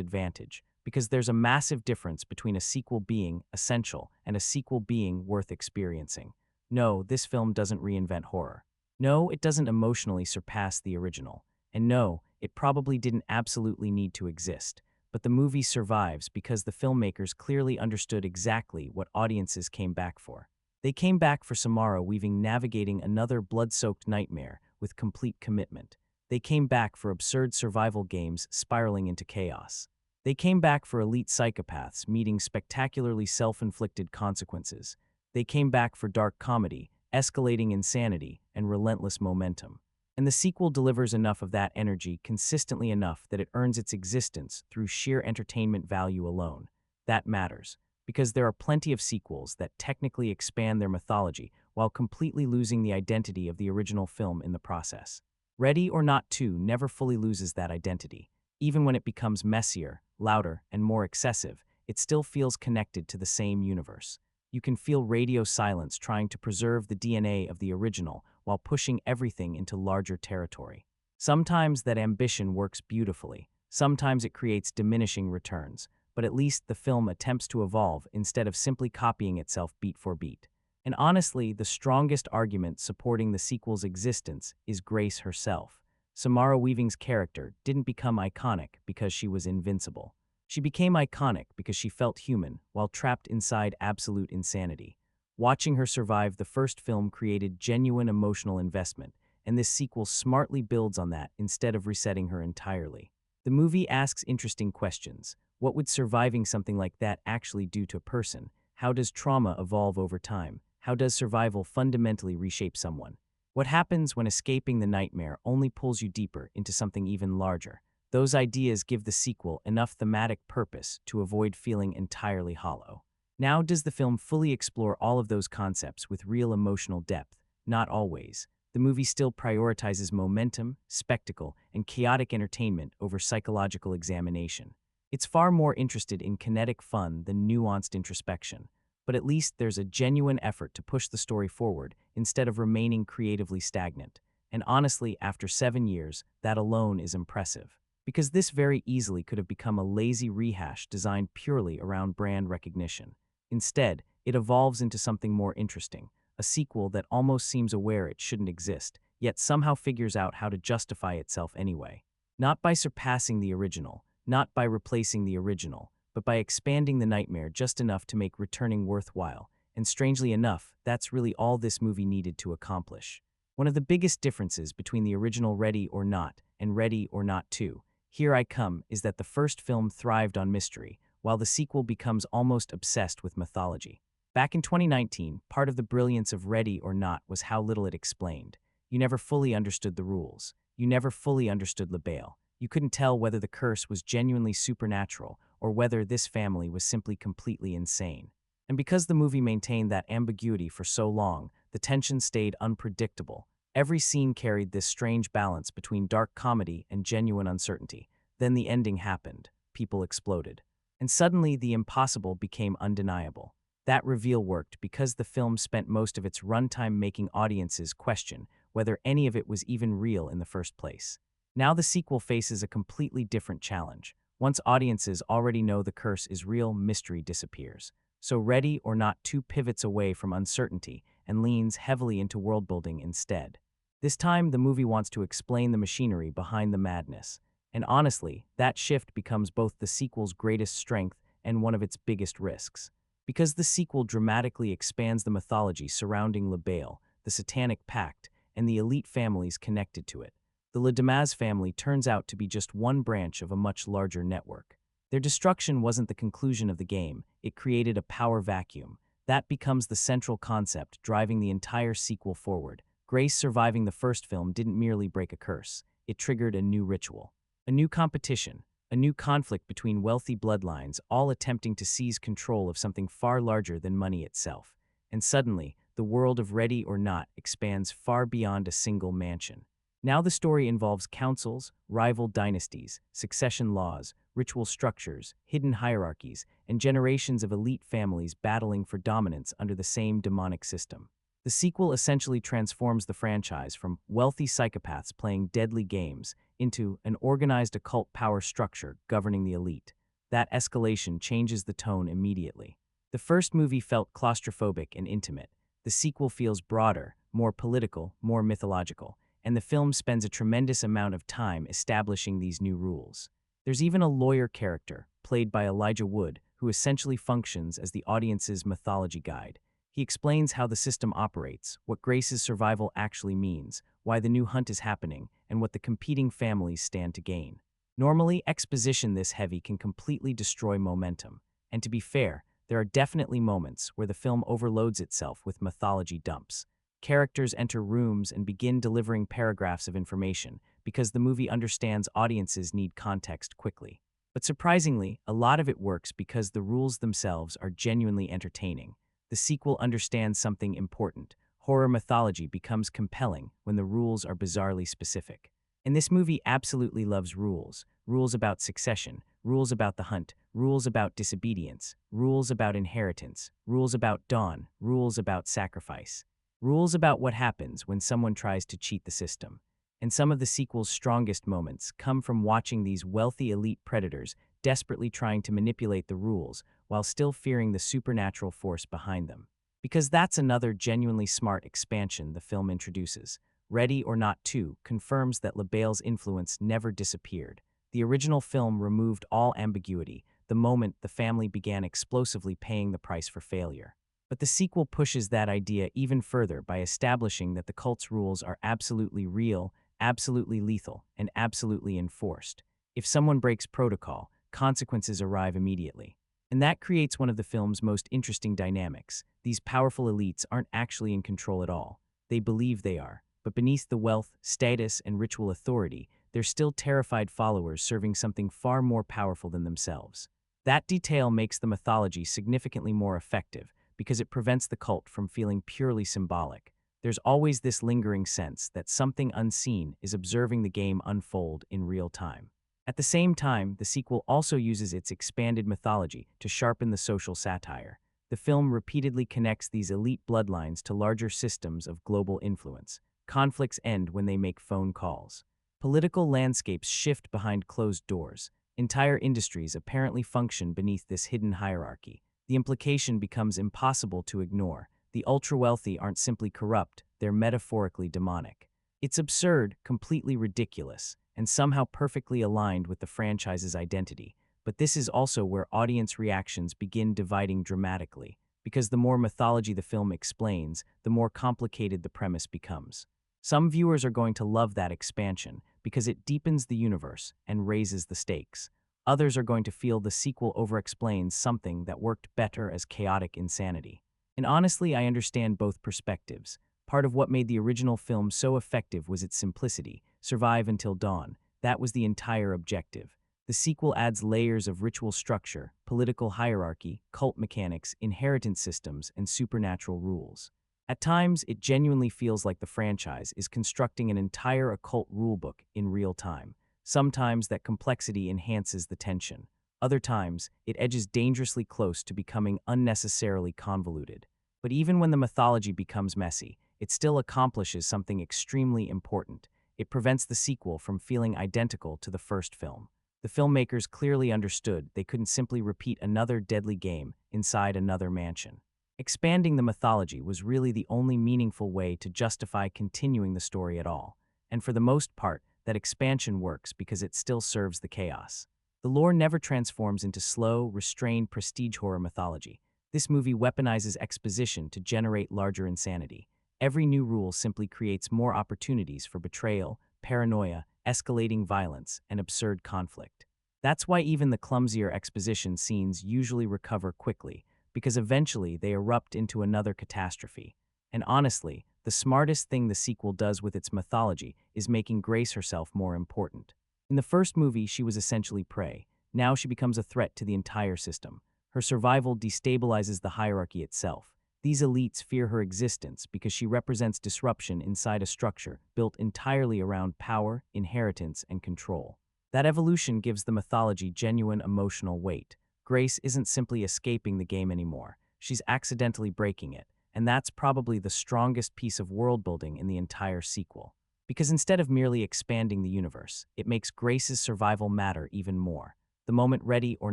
advantage, because there's a massive difference between a sequel being essential and a sequel being worth experiencing. No, this film doesn't reinvent horror. No, it doesn't emotionally surpass the original. And no, it probably didn't absolutely need to exist. But the movie survives because the filmmakers clearly understood exactly what audiences came back for. They came back for Samara weaving navigating another blood-soaked nightmare with complete commitment. They came back for absurd survival games spiraling into chaos. They came back for elite psychopaths meeting spectacularly self-inflicted consequences. They came back for dark comedy, escalating insanity, and relentless momentum. And the sequel delivers enough of that energy consistently enough that it earns its existence through sheer entertainment value alone. That matters, because there are plenty of sequels that technically expand their mythology while completely losing the identity of the original film in the process. Ready or Not 2 never fully loses that identity. Even when it becomes messier, louder, and more excessive, it still feels connected to the same universe. You can feel radio silence trying to preserve the DNA of the original while pushing everything into larger territory. Sometimes that ambition works beautifully. Sometimes it creates diminishing returns, but at least the film attempts to evolve instead of simply copying itself beat for beat. And honestly, the strongest argument supporting the sequel's existence is Grace herself. Samara Weaving's character didn't become iconic because she was invincible. She became iconic because she felt human while trapped inside absolute insanity. Watching her survive the first film created genuine emotional investment, and this sequel smartly builds on that instead of resetting her entirely. The movie asks interesting questions. What would surviving something like that actually do to a person? How does trauma evolve over time? How does survival fundamentally reshape someone? What happens when escaping the nightmare only pulls you deeper into something even larger? Those ideas give the sequel enough thematic purpose to avoid feeling entirely hollow. Now, does the film fully explore all of those concepts with real emotional depth? Not always. The movie still prioritizes momentum, spectacle, and chaotic entertainment over psychological examination. It's far more interested in kinetic fun than nuanced introspection, but at least there's a genuine effort to push the story forward instead of remaining creatively stagnant. And honestly, after 7 years, that alone is impressive. Because this very easily could have become a lazy rehash designed purely around brand recognition. Instead, it evolves into something more interesting, a sequel that almost seems aware it shouldn't exist, yet somehow figures out how to justify itself anyway. Not by surpassing the original, not by replacing the original, but by expanding the nightmare just enough to make returning worthwhile. And strangely enough, that's really all this movie needed to accomplish. One of the biggest differences between the original Ready or Not and Ready or Not 2, Here I Come, is that the first film thrived on mystery, while the sequel becomes almost obsessed with mythology. Back in 2019, part of the brilliance of Ready or Not was how little it explained. You never fully understood the rules. You never fully understood LaBelle. You couldn't tell whether the curse was genuinely supernatural or whether this family was simply completely insane. And because the movie maintained that ambiguity for so long, the tension stayed unpredictable. Every scene carried this strange balance between dark comedy and genuine uncertainty. Then the ending happened. People exploded. And suddenly the impossible became undeniable. That reveal worked because the film spent most of its runtime making audiences question whether any of it was even real in the first place. Now the sequel faces a completely different challenge. Once audiences already know the curse is real, mystery disappears. So Ready or Not 2 pivots away from uncertainty and leans heavily into world-building instead. This time, the movie wants to explain the machinery behind the madness. And honestly, that shift becomes both the sequel's greatest strength and one of its biggest risks. Because the sequel dramatically expands the mythology surrounding LaBelle, the Satanic Pact, and the elite families connected to it, the Le Damas family turns out to be just one branch of a much larger network. Their destruction wasn't the conclusion of the game, it created a power vacuum. That becomes the central concept driving the entire sequel forward. Grace surviving the first film didn't merely break a curse, it triggered a new ritual. A new competition, a new conflict between wealthy bloodlines, all attempting to seize control of something far larger than money itself. And suddenly, the world of Ready or Not expands far beyond a single mansion. Now the story involves councils, rival dynasties, succession laws, ritual structures, hidden hierarchies, and generations of elite families battling for dominance under the same demonic system. The sequel essentially transforms the franchise from wealthy psychopaths playing deadly games into an organized occult power structure governing the elite. That escalation changes the tone immediately. The first movie felt claustrophobic and intimate. The sequel feels broader, more political, more mythological, and the film spends a tremendous amount of time establishing these new rules. There's even a lawyer character, played by Elijah Wood, who essentially functions as the audience's mythology guide. He explains how the system operates, what Grace's survival actually means, why the new hunt is happening, and what the competing families stand to gain. Normally, exposition this heavy can completely destroy momentum. And to be fair, there are definitely moments where the film overloads itself with mythology dumps. Characters enter rooms and begin delivering paragraphs of information because the movie understands audiences need context quickly. But surprisingly, a lot of it works because the rules themselves are genuinely entertaining. The sequel understands something important. Horror mythology becomes compelling when the rules are bizarrely specific. And this movie absolutely loves rules. Rules about succession, rules about the hunt, rules about disobedience, rules about inheritance, rules about dawn, rules about sacrifice. Rules about what happens when someone tries to cheat the system. And some of the sequel's strongest moments come from watching these wealthy elite predators desperately trying to manipulate the rules while still fearing the supernatural force behind them. Because that's another genuinely smart expansion the film introduces. Ready or Not 2 confirms that LaBelle's influence never disappeared. The original film removed all ambiguity the moment the family began explosively paying the price for failure. But the sequel pushes that idea even further by establishing that the cult's rules are absolutely real, absolutely lethal, and absolutely enforced. If someone breaks protocol, consequences arrive immediately. And that creates one of the film's most interesting dynamics. These powerful elites aren't actually in control at all. They believe they are. But beneath the wealth, status, and ritual authority, they're still terrified followers serving something far more powerful than themselves. That detail makes the mythology significantly more effective because it prevents the cult from feeling purely symbolic. There's always this lingering sense that something unseen is observing the game unfold in real time. At the same time, the sequel also uses its expanded mythology to sharpen the social satire. The film repeatedly connects these elite bloodlines to larger systems of global influence. Conflicts end when they make phone calls. Political landscapes shift behind closed doors. Entire industries apparently function beneath this hidden hierarchy. The implication becomes impossible to ignore. The ultra-wealthy aren't simply corrupt, they're metaphorically demonic. It's absurd, completely ridiculous, and somehow perfectly aligned with the franchise's identity. But this is also where audience reactions begin dividing dramatically, because the more mythology the film explains, the more complicated the premise becomes. Some viewers are going to love that expansion because it deepens the universe and raises the stakes. Others are going to feel the sequel overexplains something that worked better as chaotic insanity. And honestly, I understand both perspectives. Part of what made the original film so effective was its simplicity. Survive until dawn. That was the entire objective. The sequel adds layers of ritual structure, political hierarchy, cult mechanics, inheritance systems, and supernatural rules. At times, it genuinely feels like the franchise is constructing an entire occult rulebook in real time. Sometimes that complexity enhances the tension. Other times, it edges dangerously close to becoming unnecessarily convoluted. But even when the mythology becomes messy, it still accomplishes something extremely important. It prevents the sequel from feeling identical to the first film. The filmmakers clearly understood they couldn't simply repeat another deadly game inside another mansion. Expanding the mythology was really the only meaningful way to justify continuing the story at all. And for the most part, that expansion works because it still serves the chaos. The lore never transforms into slow, restrained prestige horror mythology. This movie weaponizes exposition to generate larger insanity. Every new rule simply creates more opportunities for betrayal, paranoia, escalating violence, and absurd conflict. That's why even the clumsier exposition scenes usually recover quickly, because eventually they erupt into another catastrophe. And honestly, the smartest thing the sequel does with its mythology is making Grace herself more important. In the first movie, she was essentially prey. Now she becomes a threat to the entire system. Her survival destabilizes the hierarchy itself. These elites fear her existence because she represents disruption inside a structure built entirely around power, inheritance, and control. That evolution gives the mythology genuine emotional weight. Grace isn't simply escaping the game anymore. She's accidentally breaking it, and that's probably the strongest piece of world building in the entire sequel. Because instead of merely expanding the universe, it makes Grace's survival matter even more. The moment Ready or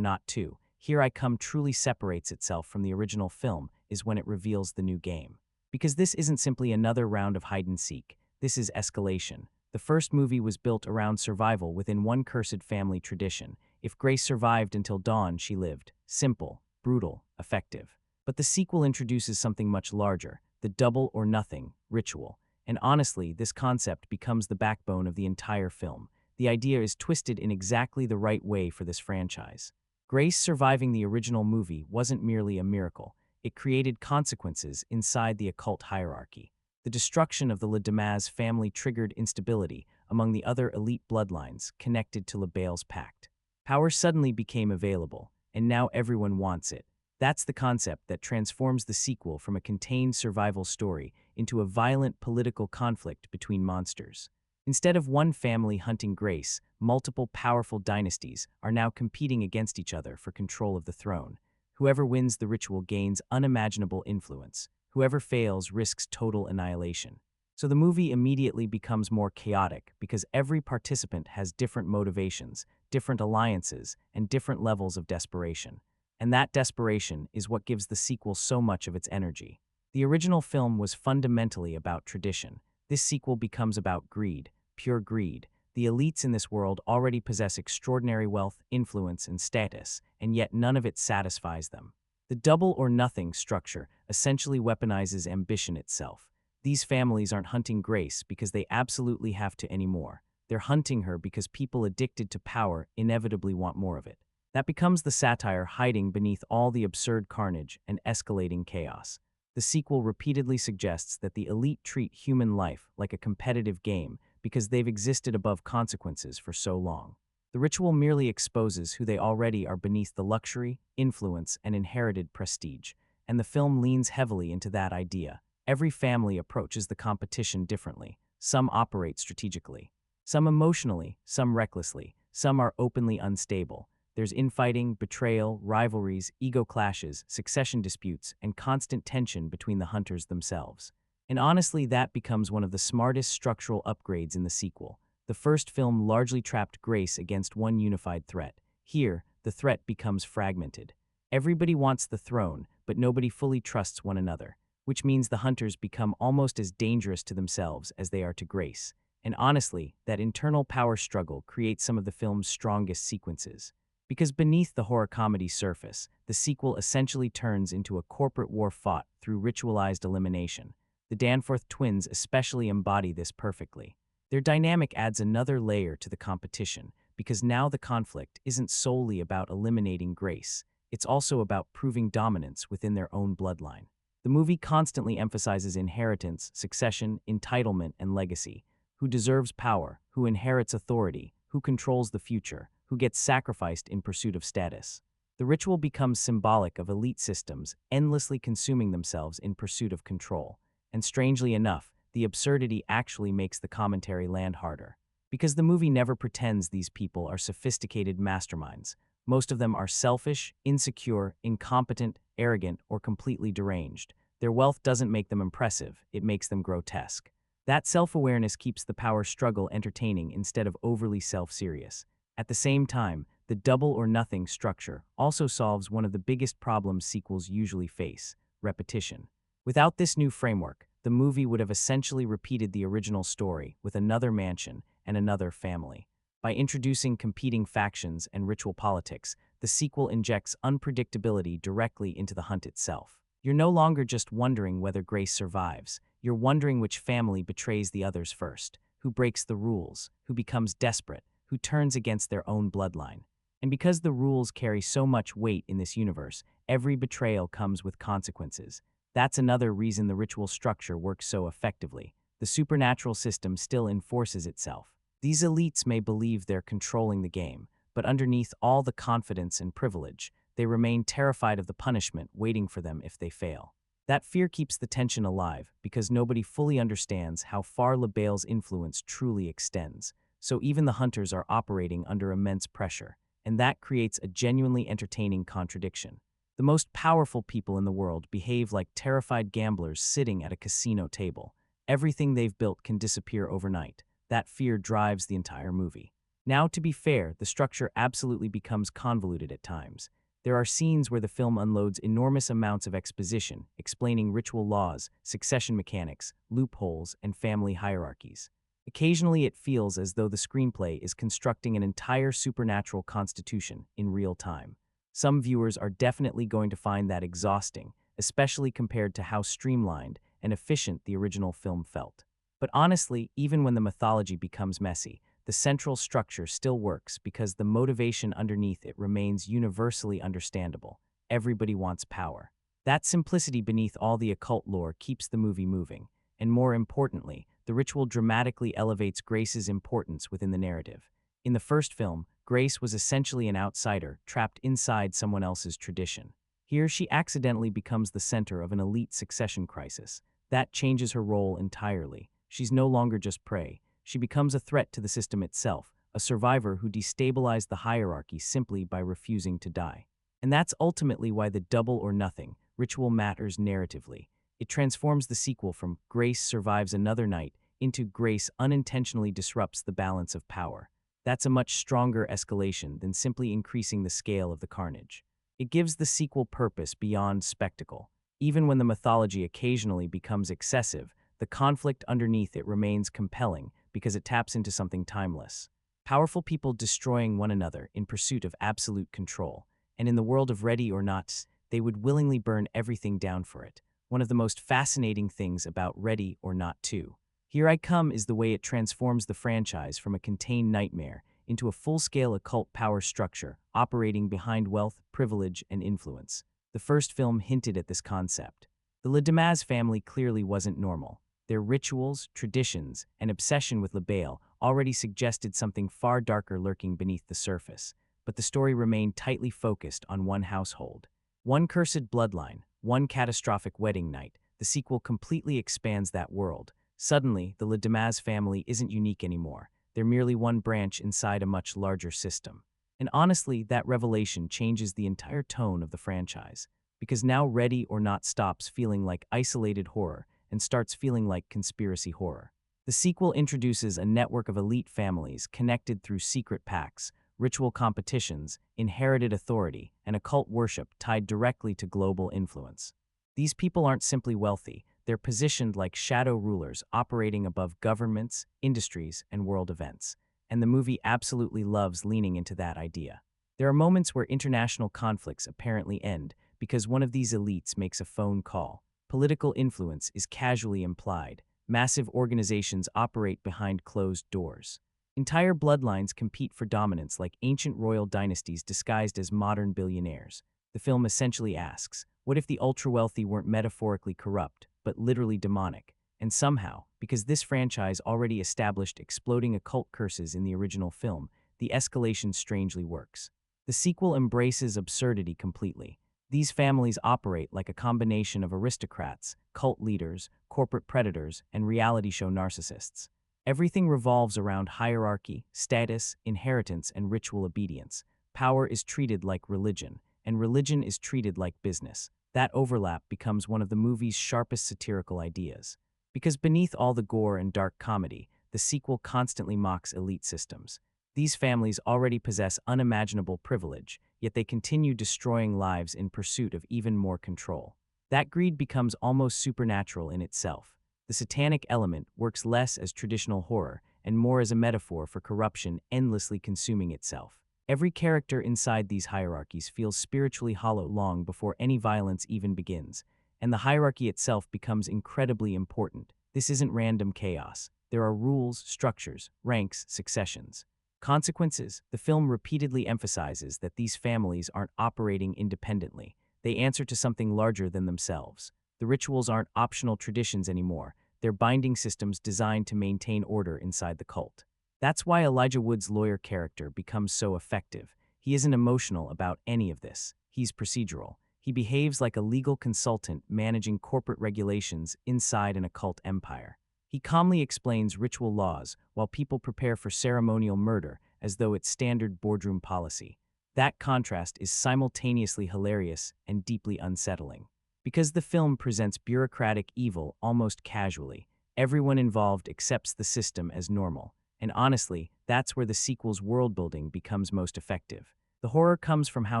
Not to, Here I Come truly separates itself from the original film is when it reveals the new game. Because this isn't simply another round of hide-and-seek, this is escalation. The first movie was built around survival within one cursed family tradition. If Grace survived until dawn, she lived. Simple, brutal, effective. But the sequel introduces something much larger, the double or nothing ritual. And honestly, this concept becomes the backbone of the entire film. The idea is twisted in exactly the right way for this franchise. Grace surviving the original movie wasn't merely a miracle. It created consequences inside the occult hierarchy. The destruction of the Le Damas family triggered instability among the other elite bloodlines connected to LaBelle's pact. Power suddenly became available, and now everyone wants it. That's the concept that transforms the sequel from a contained survival story into a violent political conflict between monsters. Instead of one family hunting Grace, multiple powerful dynasties are now competing against each other for control of the throne. Whoever wins the ritual gains unimaginable influence. Whoever fails risks total annihilation. So the movie immediately becomes more chaotic because every participant has different motivations, different alliances, and different levels of desperation. And that desperation is what gives the sequel so much of its energy. The original film was fundamentally about tradition. This sequel becomes about greed, pure greed. The elites in this world already possess extraordinary wealth, influence, and status, and yet none of it satisfies them. The double or nothing structure essentially weaponizes ambition itself. These families aren't hunting Grace because they absolutely have to anymore. They're hunting her because people addicted to power inevitably want more of it. That becomes the satire hiding beneath all the absurd carnage and escalating chaos. The sequel repeatedly suggests that the elite treat human life like a competitive game because they've existed above consequences for so long. The ritual merely exposes who they already are beneath the luxury, influence, and inherited prestige, and the film leans heavily into that idea. Every family approaches the competition differently. Some operate strategically, some emotionally, some recklessly, some are openly unstable. There's infighting, betrayal, rivalries, ego clashes, succession disputes, and constant tension between the hunters themselves. And honestly, that becomes one of the smartest structural upgrades in the sequel. The first film largely trapped Grace against one unified threat. Here, the threat becomes fragmented. Everybody wants the throne, but nobody fully trusts one another, which means the hunters become almost as dangerous to themselves as they are to Grace. And honestly, that internal power struggle creates some of the film's strongest sequences. Because beneath the horror comedy surface, the sequel essentially turns into a corporate war fought through ritualized elimination. The Danforth twins especially embody this perfectly. Their dynamic adds another layer to the competition, because now the conflict isn't solely about eliminating Grace, it's also about proving dominance within their own bloodline. The movie constantly emphasizes inheritance, succession, entitlement, and legacy. Who deserves power, who inherits authority, who controls the future, who gets sacrificed in pursuit of status. The ritual becomes symbolic of elite systems endlessly consuming themselves in pursuit of control. And strangely enough, the absurdity actually makes the commentary land harder. Because the movie never pretends these people are sophisticated masterminds. Most of them are selfish, insecure, incompetent, arrogant, or completely deranged. Their wealth doesn't make them impressive, it makes them grotesque. That self-awareness keeps the power struggle entertaining instead of overly self-serious. At the same time, the double or nothing structure also solves one of the biggest problems sequels usually face: repetition. Without this new framework, the movie would have essentially repeated the original story with another mansion and another family. By introducing competing factions and ritual politics, the sequel injects unpredictability directly into the hunt itself. You're no longer just wondering whether Grace survives, you're wondering which family betrays the others first, who breaks the rules, who becomes desperate, who turns against their own bloodline. And because the rules carry so much weight in this universe, every betrayal comes with consequences. That's another reason the ritual structure works so effectively. The supernatural system still enforces itself. These elites may believe they're controlling the game, but underneath all the confidence and privilege, they remain terrified of the punishment waiting for them if they fail. That fear keeps the tension alive because nobody fully understands how far LaBelle's influence truly extends. So even the hunters are operating under immense pressure, and that creates a genuinely entertaining contradiction. The most powerful people in the world behave like terrified gamblers sitting at a casino table. Everything they've built can disappear overnight. That fear drives the entire movie. Now, to be fair, the structure absolutely becomes convoluted at times. There are scenes where the film unloads enormous amounts of exposition, explaining ritual laws, succession mechanics, loopholes, and family hierarchies. Occasionally, it feels as though the screenplay is constructing an entire supernatural constitution in real time. Some viewers are definitely going to find that exhausting, especially compared to how streamlined and efficient the original film felt. But honestly, even when the mythology becomes messy, the central structure still works because the motivation underneath it remains universally understandable. Everybody wants power. That simplicity beneath all the occult lore keeps the movie moving, and more importantly, the ritual dramatically elevates Grace's importance within the narrative. In the first film, Grace was essentially an outsider, trapped inside someone else's tradition. Here, she accidentally becomes the center of an elite succession crisis. That changes her role entirely. She's no longer just prey. She becomes a threat to the system itself, a survivor who destabilized the hierarchy simply by refusing to die. And that's ultimately why the double or nothing ritual matters narratively. It transforms the sequel from Grace survives another night into Grace unintentionally disrupts the balance of power. That's a much stronger escalation than simply increasing the scale of the carnage. It gives the sequel purpose beyond spectacle. Even when the mythology occasionally becomes excessive, the conflict underneath it remains compelling because it taps into something timeless. Powerful people destroying one another in pursuit of absolute control. And in the world of Ready or Not, they would willingly burn everything down for it. One of the most fascinating things about Ready or Not 2. Here I Come is the way it transforms the franchise from a contained nightmare into a full-scale occult power structure operating behind wealth, privilege, and influence. The first film hinted at this concept. The Le Dumas family clearly wasn't normal. Their rituals, traditions, and obsession with LaBelle already suggested something far darker lurking beneath the surface, but the story remained tightly focused on one household. One cursed bloodline, one catastrophic wedding night. The sequel completely expands that world. Suddenly, the Le Dumas family isn't unique anymore. They're merely one branch inside a much larger system. And honestly, that revelation changes the entire tone of the franchise, because now Ready or Not stops feeling like isolated horror and starts feeling like conspiracy horror. The sequel introduces a network of elite families connected through secret pacts, ritual competitions, inherited authority, and occult worship tied directly to global influence. These people aren't simply wealthy, they're positioned like shadow rulers operating above governments, industries, and world events. And the movie absolutely loves leaning into that idea. There are moments where international conflicts apparently end because one of these elites makes a phone call. Political influence is casually implied. Massive organizations operate behind closed doors. Entire bloodlines compete for dominance like ancient royal dynasties disguised as modern billionaires. The film essentially asks, what if the ultra-wealthy weren't metaphorically corrupt, but literally demonic? And somehow, because this franchise already established exploding occult curses in the original film, the escalation strangely works. The sequel embraces absurdity completely. These families operate like a combination of aristocrats, cult leaders, corporate predators, and reality show narcissists. Everything revolves around hierarchy, status, inheritance, and ritual obedience. Power is treated like religion, and religion is treated like business. That overlap becomes one of the movie's sharpest satirical ideas. Because beneath all the gore and dark comedy, the sequel constantly mocks elite systems. These families already possess unimaginable privilege, yet they continue destroying lives in pursuit of even more control. That greed becomes almost supernatural in itself. The satanic element works less as traditional horror and more as a metaphor for corruption endlessly consuming itself. Every character inside these hierarchies feels spiritually hollow long before any violence even begins, and the hierarchy itself becomes incredibly important. This isn't random chaos. There are rules, structures, ranks, successions. Consequences. The film repeatedly emphasizes that these families aren't operating independently. They answer to something larger than themselves. The rituals aren't optional traditions anymore. They're binding systems designed to maintain order inside the cult. That's why Elijah Wood's lawyer character becomes so effective. He isn't emotional about any of this. He's procedural. He behaves like a legal consultant managing corporate regulations inside an occult empire. He calmly explains ritual laws while people prepare for ceremonial murder as though it's standard boardroom policy. That contrast is simultaneously hilarious and deeply unsettling. Because the film presents bureaucratic evil almost casually, everyone involved accepts the system as normal. And honestly, that's where the sequel's world-building becomes most effective. The horror comes from how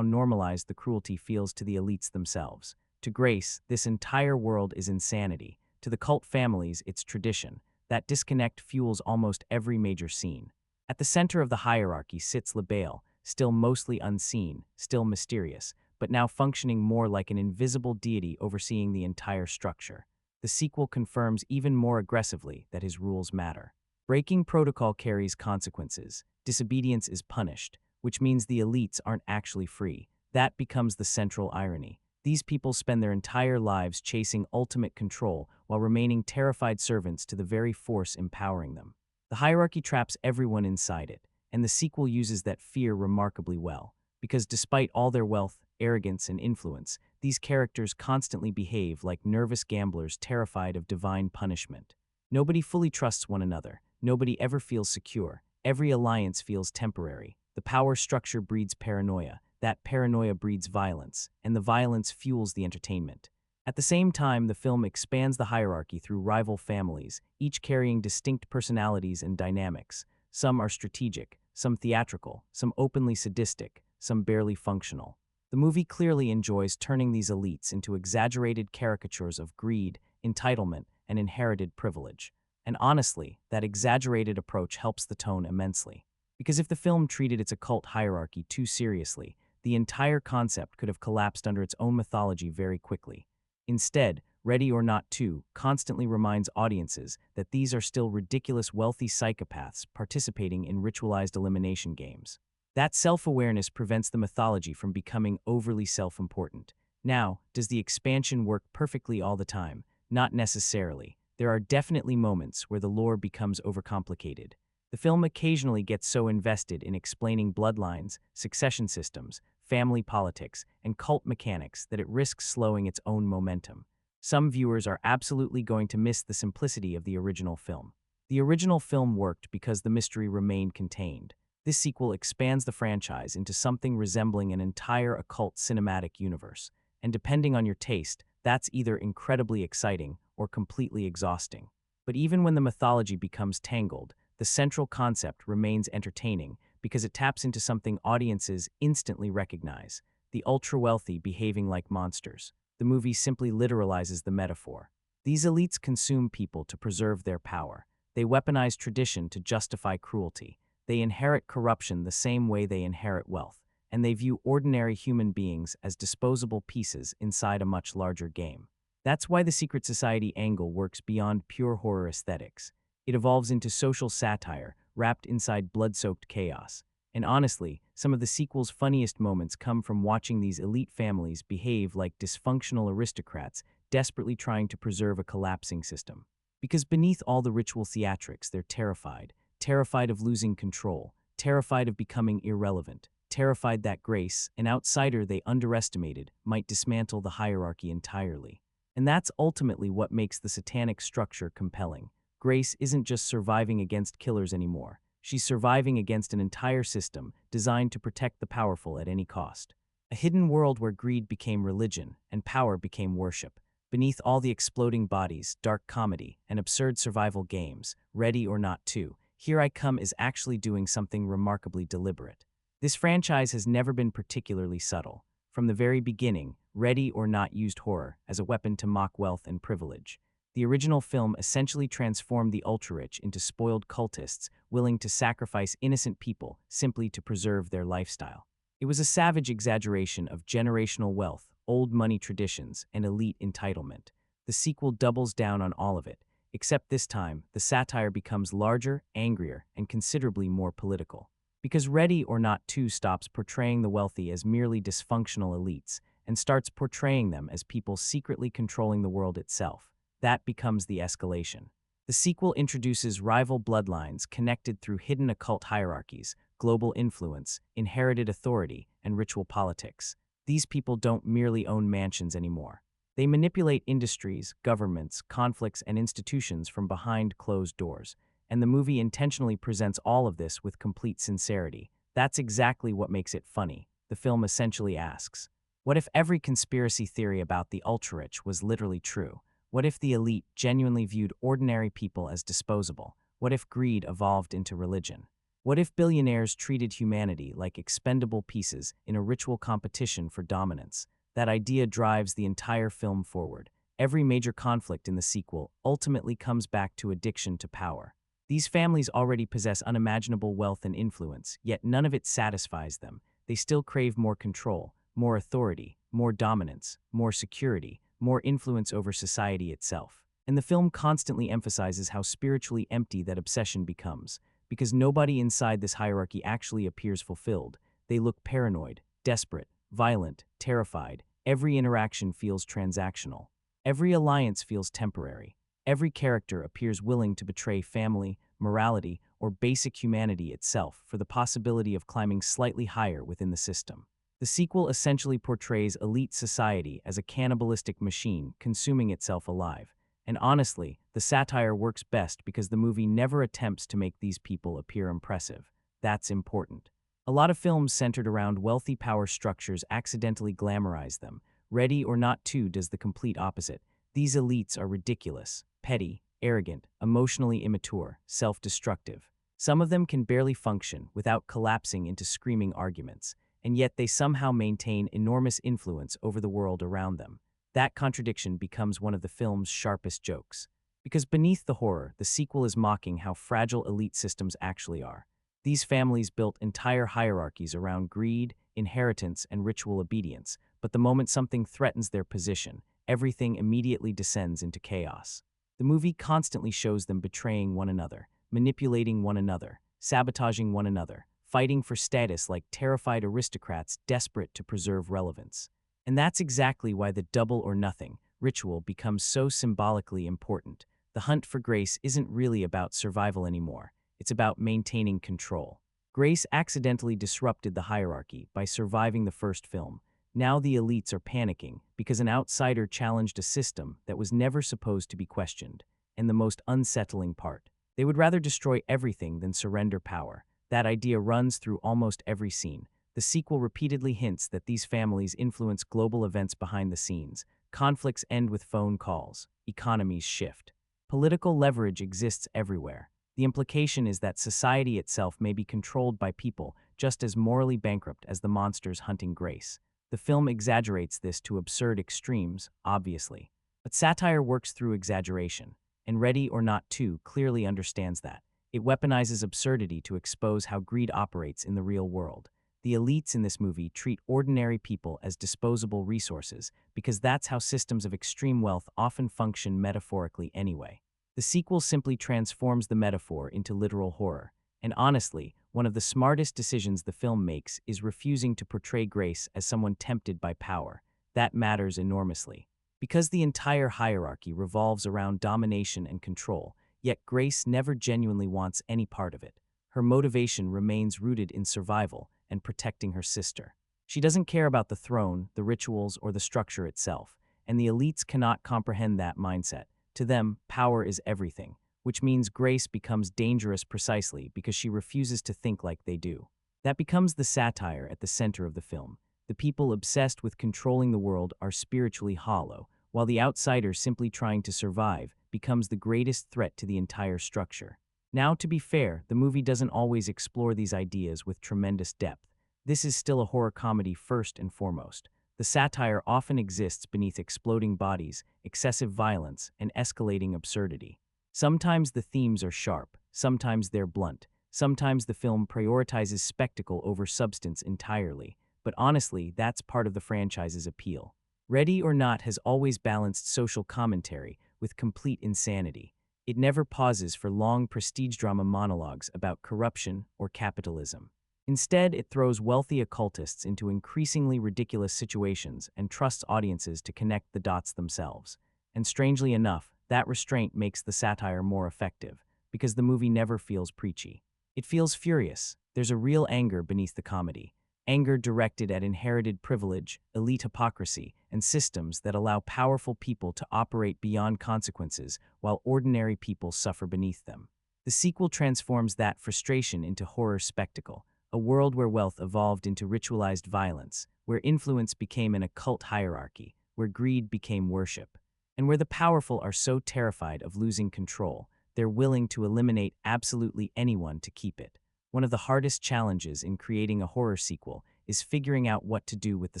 normalized the cruelty feels to the elites themselves. To Grace, this entire world is insanity. To the cult families, it's tradition. That disconnect fuels almost every major scene. At the center of the hierarchy sits Labale, still mostly unseen, still mysterious, but now functioning more like an invisible deity overseeing the entire structure. The sequel confirms even more aggressively that his rules matter. Breaking protocol carries consequences. Disobedience is punished, which means the elites aren't actually free. That becomes the central irony. These people spend their entire lives chasing ultimate control while remaining terrified servants to the very force empowering them. The hierarchy traps everyone inside it, and the sequel uses that fear remarkably well, because despite all their wealth, arrogance, and influence, these characters constantly behave like nervous gamblers terrified of divine punishment. Nobody fully trusts one another. Nobody ever feels secure. Every alliance feels temporary. The power structure breeds paranoia. That paranoia breeds violence, and the violence fuels the entertainment. At the same time, the film expands the hierarchy through rival families, each carrying distinct personalities and dynamics. Some are strategic, some theatrical, some openly sadistic, some barely functional. The movie clearly enjoys turning these elites into exaggerated caricatures of greed, entitlement, and inherited privilege. And honestly, that exaggerated approach helps the tone immensely. Because if the film treated its occult hierarchy too seriously, the entire concept could have collapsed under its own mythology very quickly. Instead, Ready or Not 2 constantly reminds audiences that these are still ridiculous wealthy psychopaths participating in ritualized elimination games. That self-awareness prevents the mythology from becoming overly self-important. Now, does the expansion work perfectly all the time? Not necessarily. There are definitely moments where the lore becomes overcomplicated. The film occasionally gets so invested in explaining bloodlines, succession systems, family politics, and cult mechanics that it risks slowing its own momentum. Some viewers are absolutely going to miss the simplicity of the original film. The original film worked because the mystery remained contained. This sequel expands the franchise into something resembling an entire occult cinematic universe. And depending on your taste, that's either incredibly exciting or completely exhausting. But even when the mythology becomes tangled, the central concept remains entertaining because it taps into something audiences instantly recognize: the ultra-wealthy behaving like monsters. The movie simply literalizes the metaphor. These elites consume people to preserve their power. They weaponize tradition to justify cruelty. They inherit corruption the same way they inherit wealth, and they view ordinary human beings as disposable pieces inside a much larger game. That's why the secret society angle works beyond pure horror aesthetics. It evolves into social satire, wrapped inside blood-soaked chaos. And honestly, some of the sequel's funniest moments come from watching these elite families behave like dysfunctional aristocrats desperately trying to preserve a collapsing system. Because beneath all the ritual theatrics, they're terrified. Terrified of losing control, terrified of becoming irrelevant, terrified that Grace, an outsider they underestimated, might dismantle the hierarchy entirely. And that's ultimately what makes the satanic structure compelling. Grace isn't just surviving against killers anymore. She's surviving against an entire system designed to protect the powerful at any cost. A hidden world where greed became religion and power became worship. Beneath all the exploding bodies, dark comedy, and absurd survival games, Ready or Not 2, Here I Come is actually doing something remarkably deliberate. This franchise has never been particularly subtle. From the very beginning, Ready or Not used horror as a weapon to mock wealth and privilege. The original film essentially transformed the ultra-rich into spoiled cultists willing to sacrifice innocent people simply to preserve their lifestyle. It was a savage exaggeration of generational wealth, old money traditions, and elite entitlement. The sequel doubles down on all of it, except this time, the satire becomes larger, angrier, and considerably more political. Because Ready or Not 2 stops portraying the wealthy as merely dysfunctional elites and starts portraying them as people secretly controlling the world itself. That becomes the escalation. The sequel introduces rival bloodlines connected through hidden occult hierarchies, global influence, inherited authority, and ritual politics. These people don't merely own mansions anymore. They manipulate industries, governments, conflicts, and institutions from behind closed doors. And the movie intentionally presents all of this with complete sincerity. That's exactly what makes it funny. The film essentially asks, what if every conspiracy theory about the ultra-rich was literally true? What if the elite genuinely viewed ordinary people as disposable? What if greed evolved into religion? What if billionaires treated humanity like expendable pieces in a ritual competition for dominance? That idea drives the entire film forward. Every major conflict in the sequel ultimately comes back to addiction to power. These families already possess unimaginable wealth and influence, yet none of it satisfies them. They still crave more control, more authority, more dominance, more security, more influence over society itself. And the film constantly emphasizes how spiritually empty that obsession becomes. Because nobody inside this hierarchy actually appears fulfilled. They look paranoid, desperate, violent, terrified. Every interaction feels transactional. Every alliance feels temporary. Every character appears willing to betray family, morality, or basic humanity itself for the possibility of climbing slightly higher within the system. The sequel essentially portrays elite society as a cannibalistic machine consuming itself alive. And honestly, the satire works best because the movie never attempts to make these people appear impressive. That's important. A lot of films centered around wealthy power structures accidentally glamorize them. Ready or Not 2 does the complete opposite. These elites are ridiculous, petty, arrogant, emotionally immature, self-destructive. Some of them can barely function without collapsing into screaming arguments, and yet they somehow maintain enormous influence over the world around them. That contradiction becomes one of the film's sharpest jokes. Because beneath the horror, the sequel is mocking how fragile elite systems actually are. These families built entire hierarchies around greed, inheritance, and ritual obedience, but the moment something threatens their position, everything immediately descends into chaos. The movie constantly shows them betraying one another, manipulating one another, sabotaging one another, fighting for status like terrified aristocrats desperate to preserve relevance. And that's exactly why the double or nothing ritual becomes so symbolically important. The hunt for Grace isn't really about survival anymore. It's about maintaining control. Grace accidentally disrupted the hierarchy by surviving the first film. Now the elites are panicking because an outsider challenged a system that was never supposed to be questioned. And the most unsettling part, they would rather destroy everything than surrender power. That idea runs through almost every scene. The sequel repeatedly hints that these families influence global events behind the scenes. Conflicts end with phone calls. Economies shift. Political leverage exists everywhere. The implication is that society itself may be controlled by people just as morally bankrupt as the monsters hunting Grace. The film exaggerates this to absurd extremes, obviously. But satire works through exaggeration, and Ready or Not 2 clearly understands that. It weaponizes absurdity to expose how greed operates in the real world. The elites in this movie treat ordinary people as disposable resources because that's how systems of extreme wealth often function metaphorically anyway. The sequel simply transforms the metaphor into literal horror. And honestly, one of the smartest decisions the film makes is refusing to portray Grace as someone tempted by power. That matters enormously. Because the entire hierarchy revolves around domination and control, yet Grace never genuinely wants any part of it. Her motivation remains rooted in survival and protecting her sister. She doesn't care about the throne, the rituals, or the structure itself, and the elites cannot comprehend that mindset. To them, power is everything, which means Grace becomes dangerous precisely because she refuses to think like they do. That becomes the satire at the center of the film. The people obsessed with controlling the world are spiritually hollow, while the outsider simply trying to survive becomes the greatest threat to the entire structure. Now, to be fair, the movie doesn't always explore these ideas with tremendous depth. This is still a horror comedy first and foremost. The satire often exists beneath exploding bodies, excessive violence, and escalating absurdity. Sometimes the themes are sharp, sometimes they're blunt, sometimes the film prioritizes spectacle over substance entirely, but honestly, that's part of the franchise's appeal. Ready or Not has always balanced social commentary with complete insanity. It never pauses for long prestige drama monologues about corruption or capitalism. Instead, it throws wealthy occultists into increasingly ridiculous situations and trusts audiences to connect the dots themselves. And strangely enough, that restraint makes the satire more effective, because the movie never feels preachy. It feels furious. There's a real anger beneath the comedy. anger directed at inherited privilege, elite hypocrisy, and systems that allow powerful people to operate beyond consequences while ordinary people suffer beneath them. The sequel transforms that frustration into horror spectacle, a world where wealth evolved into ritualized violence, where influence became an occult hierarchy, where greed became worship, and where the powerful are so terrified of losing control, they're willing to eliminate absolutely anyone to keep it. One of the hardest challenges in creating a horror sequel is figuring out what to do with the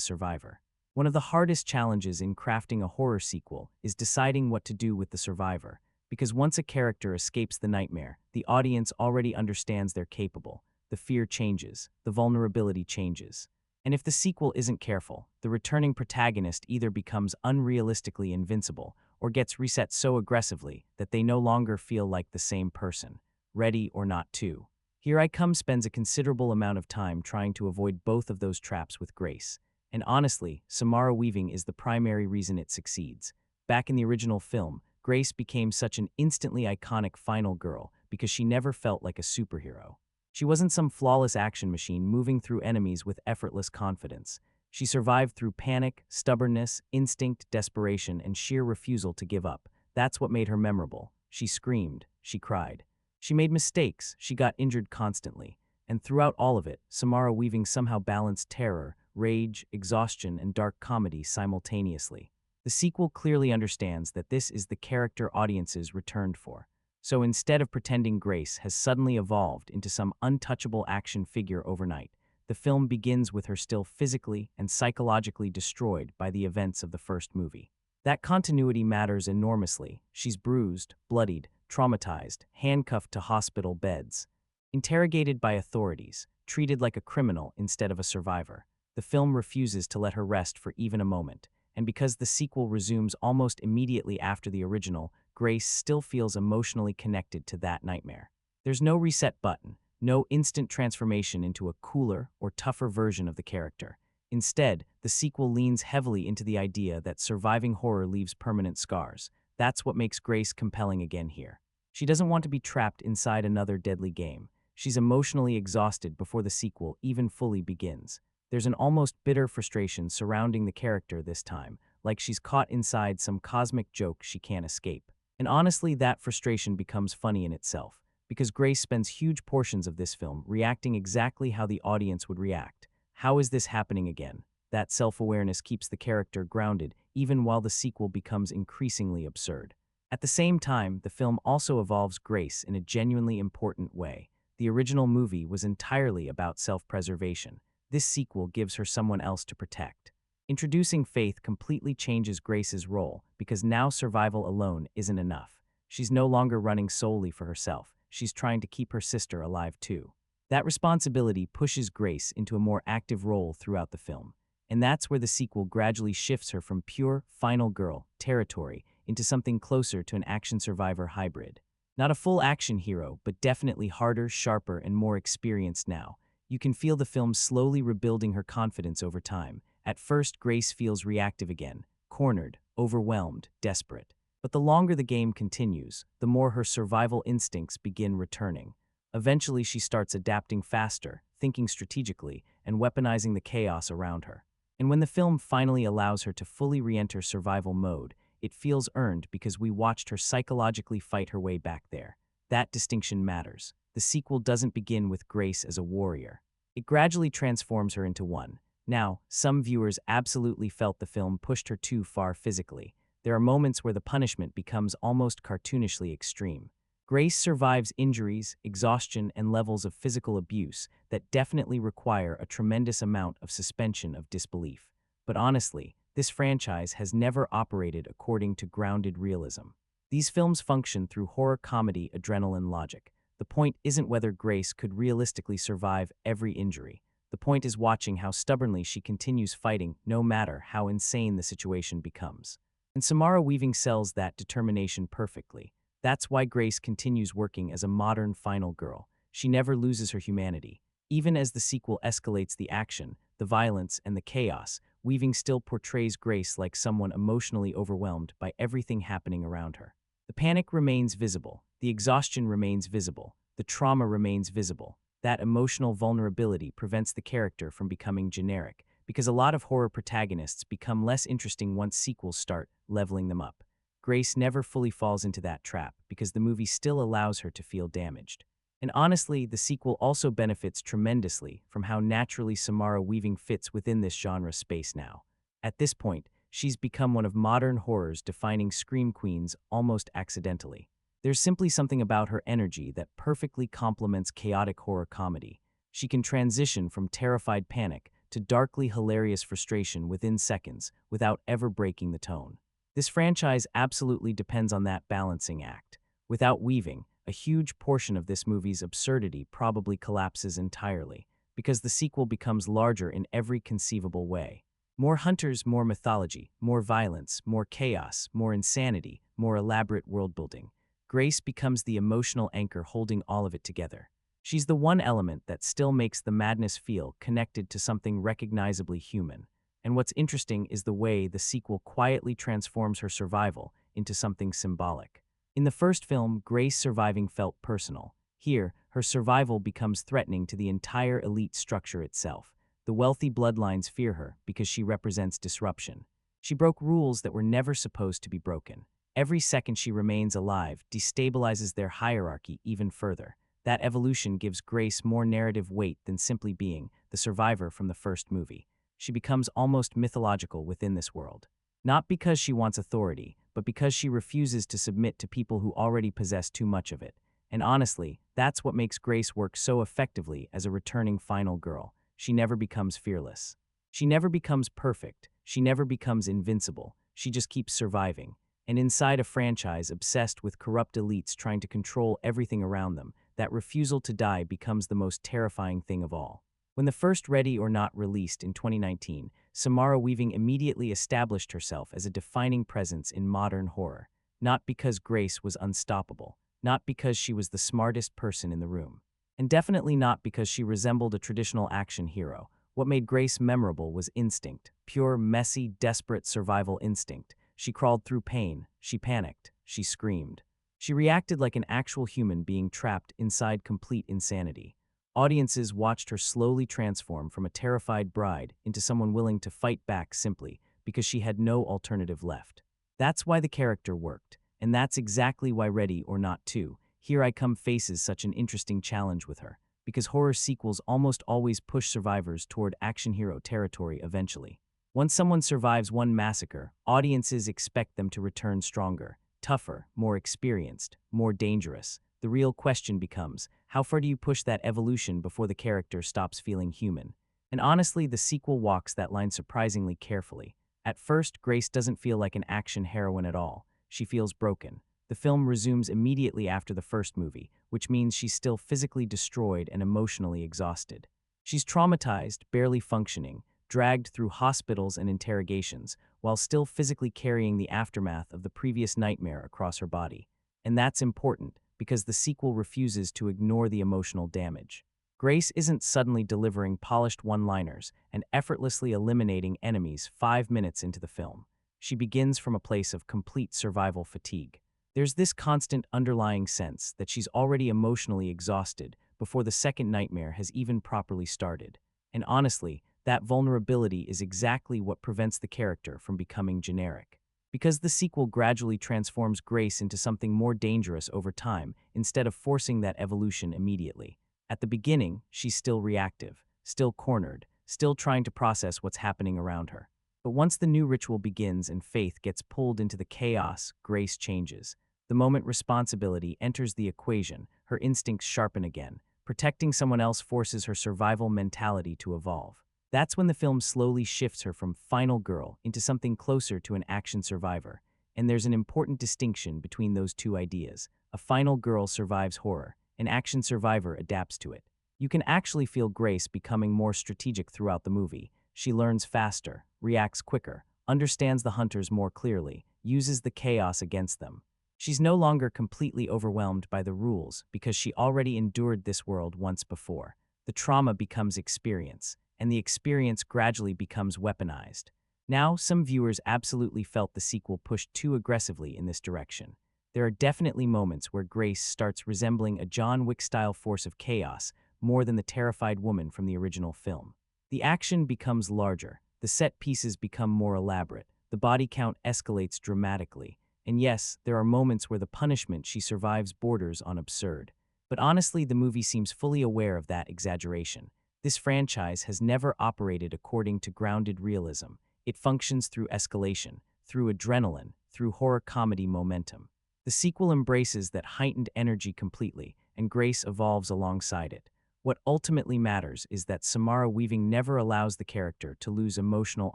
survivor. One of the hardest challenges in crafting a horror sequel is deciding what to do with the survivor, because once a character escapes the nightmare, the audience already understands they're capable. The fear changes, the vulnerability changes. And if the sequel isn't careful, the returning protagonist either becomes unrealistically invincible or gets reset so aggressively that they no longer feel like the same person, ready or not to. Here I Come spends a considerable amount of time trying to avoid both of those traps with grace. And honestly, Samara weaving is the primary reason it succeeds. Back in the original film, Grace became such an instantly iconic final girl because she never felt like a superhero. She wasn't some flawless action machine moving through enemies with effortless confidence. She survived through panic, stubbornness, instinct, desperation, and sheer refusal to give up. That's what made her memorable. She screamed, she cried. She made mistakes, she got injured constantly. And throughout all of it, Samara Weaving somehow balanced terror, rage, exhaustion, and dark comedy simultaneously. The sequel clearly understands that this is the character audiences returned for. So instead of pretending Grace has suddenly evolved into some untouchable action figure overnight, the film begins with her still physically and psychologically destroyed by the events of the first movie. That continuity matters enormously. She's bruised, bloodied, traumatized, handcuffed to hospital beds, interrogated by authorities, treated like a criminal instead of a survivor. The film refuses to let her rest for even a moment, and because the sequel resumes almost immediately after the original, Grace still feels emotionally connected to that nightmare. There's no reset button, no instant transformation into a cooler or tougher version of the character. Instead, the sequel leans heavily into the idea that surviving horror leaves permanent scars. That's what makes Grace compelling again here. She doesn't want to be trapped inside another deadly game. She's emotionally exhausted before the sequel even fully begins. There's an almost bitter frustration surrounding the character this time, like she's caught inside some cosmic joke she can't escape. And honestly, that frustration becomes funny in itself, because Grace spends huge portions of this film reacting exactly how the audience would react. How is this happening again? That self-awareness keeps the character grounded, even while the sequel becomes increasingly absurd. At the same time, the film also evolves Grace in a genuinely important way. The original movie was entirely about self-preservation. This sequel gives her someone else to protect. Introducing Faith completely changes Grace's role because now survival alone isn't enough. She's no longer running solely for herself. She's trying to keep her sister alive too. That responsibility pushes Grace into a more active role throughout the film. And that's where the sequel gradually shifts her from pure final girl territory into something closer to an action survivor hybrid. Not a full action hero, but definitely harder, sharper, and more experienced now. You can feel the film slowly rebuilding her confidence over time. At first, Grace feels reactive again, cornered, overwhelmed, desperate. But the longer the game continues, the more her survival instincts begin returning. Eventually, she starts adapting faster, thinking strategically, and weaponizing the chaos around her. And when the film finally allows her to fully re-enter survival mode, it feels earned because we watched her psychologically fight her way back there. That distinction matters. The sequel doesn't begin with Grace as a warrior. It gradually transforms her into one. Now, some viewers absolutely felt the film pushed her too far physically. There are moments where the punishment becomes almost cartoonishly extreme. Grace survives injuries, exhaustion, and levels of physical abuse that definitely require a tremendous amount of suspension of disbelief. But honestly, this franchise has never operated according to grounded realism. These films function through horror comedy adrenaline logic. The point isn't whether Grace could realistically survive every injury. The point is watching how stubbornly she continues fighting no matter how insane the situation becomes. And Samara Weaving sells that determination perfectly. That's why Grace continues working as a modern final girl. She never loses her humanity. Even as the sequel escalates the action, the violence, and the chaos, Weaving still portrays Grace like someone emotionally overwhelmed by everything happening around her. The panic remains visible, the exhaustion remains visible, the trauma remains visible, That emotional vulnerability prevents the character from becoming generic, because a lot of horror protagonists become less interesting once sequels start leveling them up. Grace never fully falls into that trap because the movie still allows her to feel damaged. And honestly, the sequel also benefits tremendously from how naturally Samara Weaving fits within this genre space now. At this point, she's become one of modern horror's defining scream queens almost accidentally. There's simply something about her energy that perfectly complements chaotic horror comedy. She can transition from terrified panic to darkly hilarious frustration within seconds without ever breaking the tone. This franchise absolutely depends on that balancing act. Without Weaving, a huge portion of this movie's absurdity probably collapses entirely, because the sequel becomes larger in every conceivable way. More hunters, more mythology, more violence, more chaos, more insanity, more elaborate world-building. Grace becomes the emotional anchor holding all of it together. She's the one element that still makes the madness feel connected to something recognizably human. And what's interesting is the way the sequel quietly transforms her survival into something symbolic. In the first film, Grace surviving felt personal. Here, her survival becomes threatening to the entire elite structure itself. The wealthy bloodlines fear her because she represents disruption. She broke rules that were never supposed to be broken. Every second she remains alive destabilizes their hierarchy even further. That evolution gives Grace more narrative weight than simply being the survivor from the first movie. She becomes almost mythological within this world. Not because she wants authority, but because she refuses to submit to people who already possess too much of it. And honestly, that's what makes Grace work so effectively as a returning final girl. She never becomes fearless. She never becomes perfect. She never becomes invincible. She just keeps surviving. And inside a franchise obsessed with corrupt elites trying to control everything around them, that refusal to die becomes the most terrifying thing of all. When the first Ready or Not released in 2019, Samara Weaving immediately established herself as a defining presence in modern horror. Not because Grace was unstoppable, not because she was the smartest person in the room, and definitely not because she resembled a traditional action hero. What made Grace memorable was instinct, pure, messy, desperate survival instinct. She crawled through pain, she panicked, she screamed. She reacted like an actual human being trapped inside complete insanity. Audiences watched her slowly transform from a terrified bride into someone willing to fight back simply because she had no alternative left. That's why the character worked, and that's exactly why Ready or Not 2, Here I Come faces such an interesting challenge with her, because horror sequels almost always push survivors toward action hero territory eventually. Once someone survives one massacre, audiences expect them to return stronger, tougher, more experienced, more dangerous. The real question becomes, how far do you push that evolution before the character stops feeling human? And honestly, the sequel walks that line surprisingly carefully. At first, Grace doesn't feel like an action heroine at all. She feels broken. The film resumes immediately after the first movie, which means she's still physically destroyed and emotionally exhausted. She's traumatized, barely functioning, dragged through hospitals and interrogations, while still physically carrying the aftermath of the previous nightmare across her body. And that's important, because the sequel refuses to ignore the emotional damage. Grace isn't suddenly delivering polished one-liners and effortlessly eliminating enemies 5 minutes into the film. She begins from a place of complete survival fatigue. There's this constant underlying sense that she's already emotionally exhausted before the second nightmare has even properly started. And honestly, that vulnerability is exactly what prevents the character from becoming generic. Because the sequel gradually transforms Grace into something more dangerous over time instead of forcing that evolution immediately. At the beginning, she's still reactive, still cornered, still trying to process what's happening around her. But once the new ritual begins and Faith gets pulled into the chaos, Grace changes. The moment responsibility enters the equation, her instincts sharpen again. Protecting someone else forces her survival mentality to evolve. That's when the film slowly shifts her from final girl into something closer to an action survivor. And there's an important distinction between those two ideas. A final girl survives horror, an action survivor adapts to it. You can actually feel Grace becoming more strategic throughout the movie. She learns faster, reacts quicker, understands the hunters more clearly, uses the chaos against them. She's no longer completely overwhelmed by the rules because she already endured this world once before. The trauma becomes experience, and the experience gradually becomes weaponized. Now, some viewers absolutely felt the sequel pushed too aggressively in this direction. There are definitely moments where Grace starts resembling a John Wick-style force of chaos, more than the terrified woman from the original film. The action becomes larger, the set pieces become more elaborate, the body count escalates dramatically, and yes, there are moments where the punishment she survives borders on absurd. But honestly, the movie seems fully aware of that exaggeration. This franchise has never operated according to grounded realism. It functions through escalation, through adrenaline, through horror comedy momentum. The sequel embraces that heightened energy completely, and Grace evolves alongside it. What ultimately matters is that Samara Weaving never allows the character to lose emotional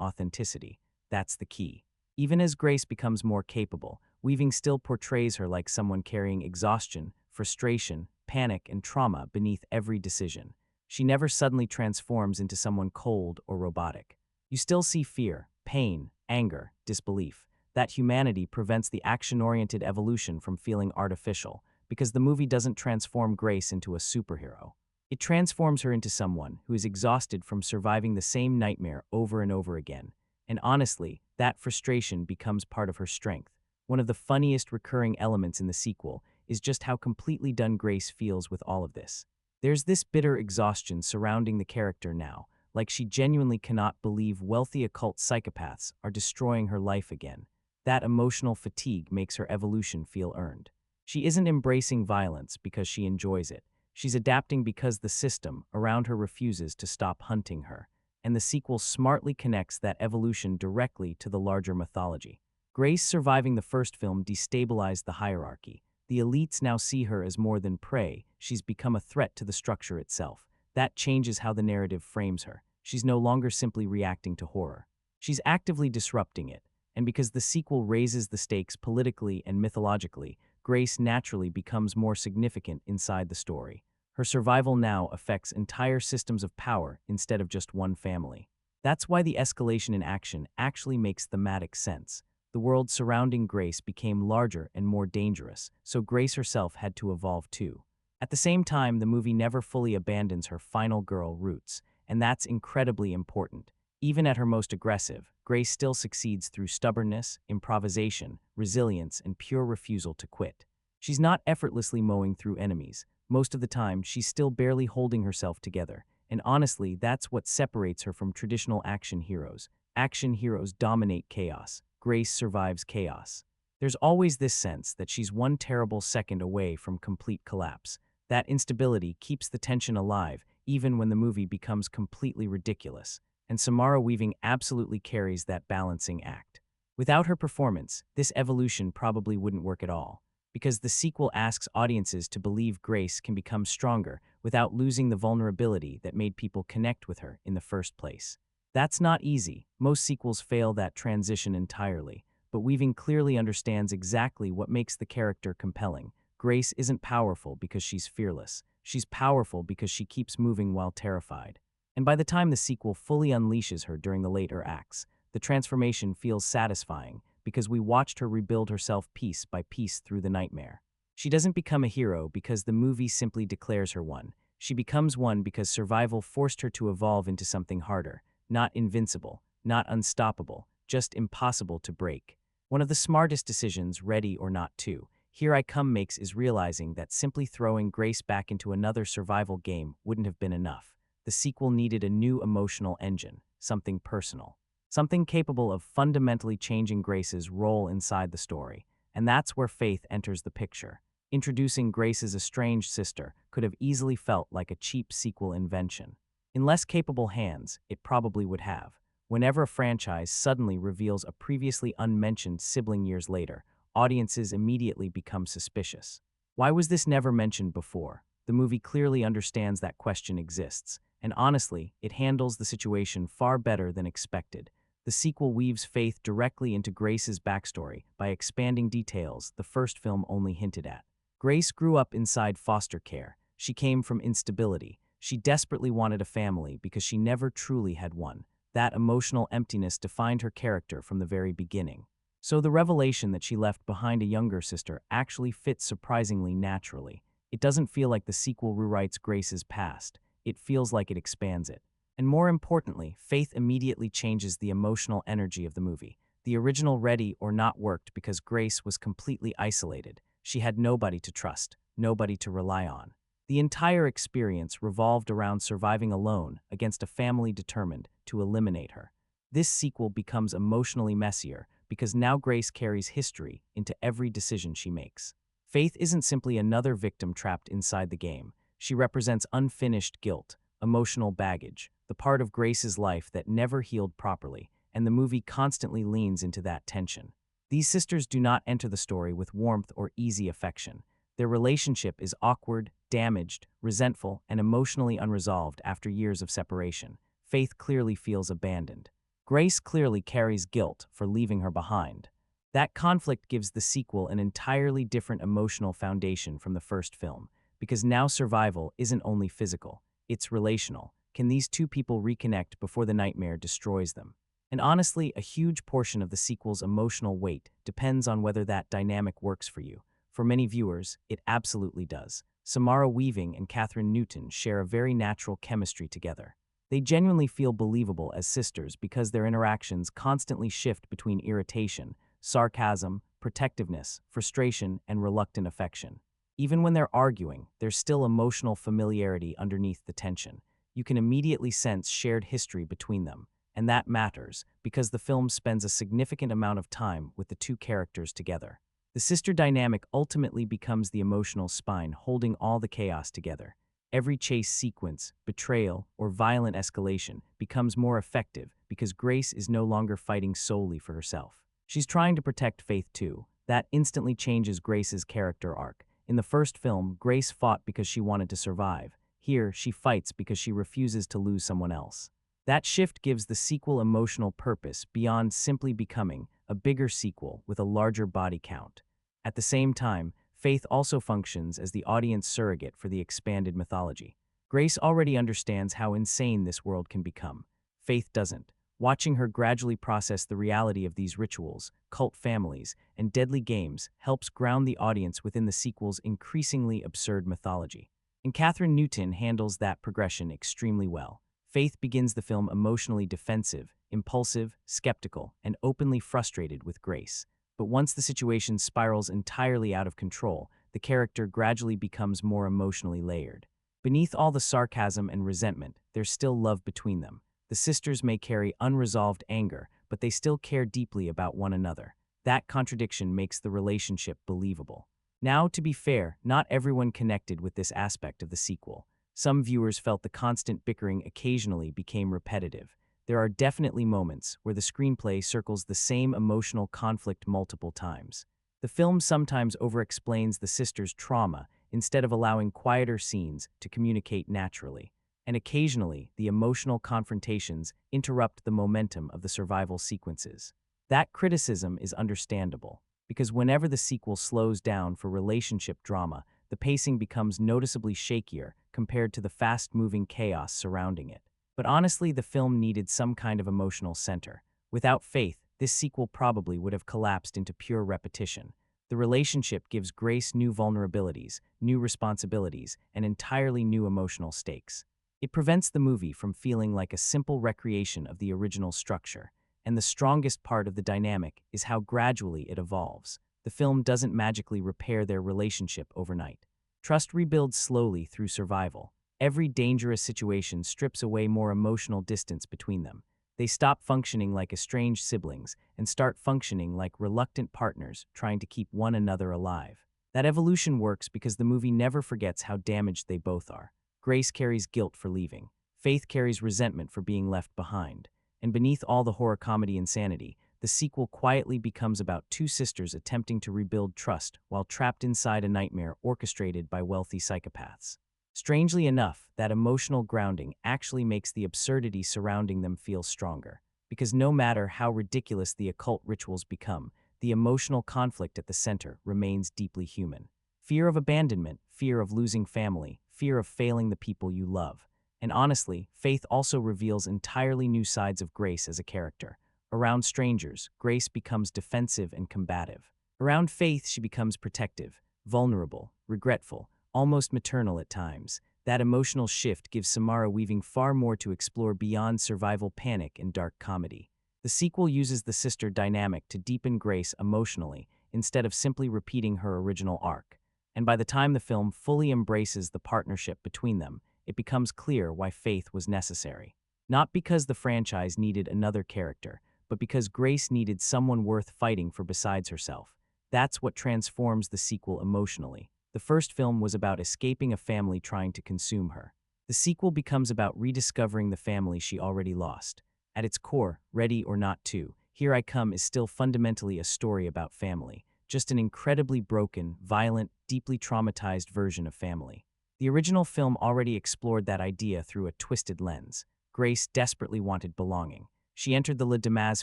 authenticity. That's the key. Even as Grace becomes more capable, Weaving still portrays her like someone carrying exhaustion, frustration, panic, and trauma beneath every decision. She never suddenly transforms into someone cold or robotic. You still see fear, pain, anger, disbelief. That humanity prevents the action-oriented evolution from feeling artificial, because the movie doesn't transform Grace into a superhero. It transforms her into someone who is exhausted from surviving the same nightmare over and over again. And honestly, that frustration becomes part of her strength. One of the funniest recurring elements in the sequel is just how completely done Grace feels with all of this. There's this bitter exhaustion surrounding the character now, like she genuinely cannot believe wealthy occult psychopaths are destroying her life again. That emotional fatigue makes her evolution feel earned. She isn't embracing violence because she enjoys it. She's adapting because the system around her refuses to stop hunting her. And the sequel smartly connects that evolution directly to the larger mythology. Grace surviving the first film destabilized the hierarchy. The elites now see her as more than prey. She's become a threat to the structure itself. That changes how the narrative frames her. She's no longer simply reacting to horror. She's actively disrupting it. And because the sequel raises the stakes politically and mythologically, Grace naturally becomes more significant inside the story. Her survival now affects entire systems of power instead of just one family. That's why the escalation in action actually makes thematic sense. The world surrounding Grace became larger and more dangerous, so Grace herself had to evolve too. At the same time, the movie never fully abandons her final girl roots, and that's incredibly important. Even at her most aggressive, Grace still succeeds through stubbornness, improvisation, resilience, and pure refusal to quit. She's not effortlessly mowing through enemies. Most of the time, she's still barely holding herself together. And honestly, that's what separates her from traditional action heroes. Action heroes dominate chaos. Grace survives chaos. There's always this sense that she's one terrible second away from complete collapse. That instability keeps the tension alive, even when the movie becomes completely ridiculous. And Samara Weaving absolutely carries that balancing act. Without her performance, this evolution probably wouldn't work at all, because the sequel asks audiences to believe Grace can become stronger without losing the vulnerability that made people connect with her in the first place. That's not easy. Most sequels fail that transition entirely, but Weaving clearly understands exactly what makes the character compelling. Grace isn't powerful because she's fearless. She's powerful because she keeps moving while terrified. And by the time the sequel fully unleashes her during the later acts, the transformation feels satisfying because we watched her rebuild herself piece by piece through the nightmare. She doesn't become a hero because the movie simply declares her one. She becomes one because survival forced her to evolve into something harder, not invincible, not unstoppable, just impossible to break. One of the smartest decisions, Ready or Not to, Here I Come makes is realizing that simply throwing Grace back into another survival game wouldn't have been enough. The sequel needed a new emotional engine, something personal, something capable of fundamentally changing Grace's role inside the story. And that's where faith enters the picture. Introducing Grace as a estranged sister could have easily felt like a cheap sequel invention. In less capable hands, it probably would have. Whenever a franchise suddenly reveals a previously unmentioned sibling years later, audiences immediately become suspicious. Why was this never mentioned before? The movie clearly understands that question exists, and honestly, it handles the situation far better than expected. The sequel weaves faith directly into Grace's backstory by expanding details the first film only hinted at. Grace grew up inside foster care. She came from instability. She desperately wanted a family because she never truly had one. That emotional emptiness defined her character from the very beginning. So the revelation that she left behind a younger sister actually fits surprisingly naturally. It doesn't feel like the sequel rewrites Grace's past. It feels like it expands it. And more importantly, faith immediately changes the emotional energy of the movie. The original Ready or Not worked because Grace was completely isolated. She had nobody to trust, nobody to rely on. The entire experience revolved around surviving alone against a family determined to eliminate her. This sequel becomes emotionally messier because now Grace carries history into every decision she makes. Faith isn't simply another victim trapped inside the game. She represents unfinished guilt, emotional baggage, the part of Grace's life that never healed properly, and the movie constantly leans into that tension. These sisters do not enter the story with warmth or easy affection. Their relationship is awkward, damaged, resentful, and emotionally unresolved after years of separation. Faith clearly feels abandoned. Grace clearly carries guilt for leaving her behind. That conflict gives the sequel an entirely different emotional foundation from the first film, because now survival isn't only physical, it's relational. Can these two people reconnect before the nightmare destroys them? And honestly, a huge portion of the sequel's emotional weight depends on whether that dynamic works for you. For many viewers, it absolutely does. Samara Weaving and Kathryn Newton share a very natural chemistry together. They genuinely feel believable as sisters because their interactions constantly shift between irritation, sarcasm, protectiveness, frustration, and reluctant affection. Even when they're arguing, there's still emotional familiarity underneath the tension. You can immediately sense shared history between them, and that matters because the film spends a significant amount of time with the two characters together. The sister dynamic ultimately becomes the emotional spine holding all the chaos together. Every chase sequence, betrayal, or violent escalation becomes more effective because Grace is no longer fighting solely for herself. She's trying to protect Faith too. That instantly changes Grace's character arc. In the first film, Grace fought because she wanted to survive. Here, she fights because she refuses to lose someone else. That shift gives the sequel emotional purpose beyond simply becoming a bigger sequel with a larger body count. At the same time, Faith also functions as the audience surrogate for the expanded mythology. Grace already understands how insane this world can become. Faith doesn't. Watching her gradually process the reality of these rituals, cult families, and deadly games helps ground the audience within the sequel's increasingly absurd mythology. And Kathryn Newton handles that progression extremely well. Faith begins the film emotionally defensive, impulsive, skeptical, and openly frustrated with Grace. But once the situation spirals entirely out of control, the character gradually becomes more emotionally layered. Beneath all the sarcasm and resentment, there's still love between them. The sisters may carry unresolved anger, but they still care deeply about one another. That contradiction makes the relationship believable. Now, to be fair, not everyone connected with this aspect of the sequel. Some viewers felt the constant bickering occasionally became repetitive. There are definitely moments where the screenplay circles the same emotional conflict multiple times. The film sometimes overexplains the sisters' trauma instead of allowing quieter scenes to communicate naturally. And occasionally, the emotional confrontations interrupt the momentum of the survival sequences. That criticism is understandable, because whenever the sequel slows down for relationship drama, the pacing becomes noticeably shakier compared to the fast-moving chaos surrounding it. But honestly, the film needed some kind of emotional center. Without Faith, this sequel probably would have collapsed into pure repetition. The relationship gives Grace new vulnerabilities, new responsibilities, and entirely new emotional stakes. It prevents the movie from feeling like a simple recreation of the original structure. And the strongest part of the dynamic is how gradually it evolves. The film doesn't magically repair their relationship overnight. Trust rebuilds slowly through survival. Every dangerous situation strips away more emotional distance between them. They stop functioning like estranged siblings and start functioning like reluctant partners trying to keep one another alive. That evolution works because the movie never forgets how damaged they both are. Grace carries guilt for leaving. Faith carries resentment for being left behind. And beneath all the horror comedy insanity, the sequel quietly becomes about two sisters attempting to rebuild trust while trapped inside a nightmare orchestrated by wealthy psychopaths. Strangely enough, that emotional grounding actually makes the absurdity surrounding them feel stronger, because no matter how ridiculous the occult rituals become, the emotional conflict at the center remains deeply human. Fear of abandonment, fear of losing family, fear of failing the people you love. And honestly, Faith also reveals entirely new sides of Grace as a character. Around strangers, Grace becomes defensive and combative. Around Faith, she becomes protective, vulnerable, regretful, almost maternal at times. That emotional shift gives Samara Weaving far more to explore beyond survival panic and dark comedy. The sequel uses the sister dynamic to deepen Grace emotionally instead of simply repeating her original arc. And by the time the film fully embraces the partnership between them, it becomes clear why Faith was necessary. Not because the franchise needed another character, but because Grace needed someone worth fighting for besides herself. That's what transforms the sequel emotionally. The first film was about escaping a family trying to consume her. The sequel becomes about rediscovering the family she already lost. At its core, Ready or Not 2, Here I Come is still fundamentally a story about family, just an incredibly broken, violent, deeply traumatized version of family. The original film already explored that idea through a twisted lens. Grace desperately wanted belonging. She entered the Le Damas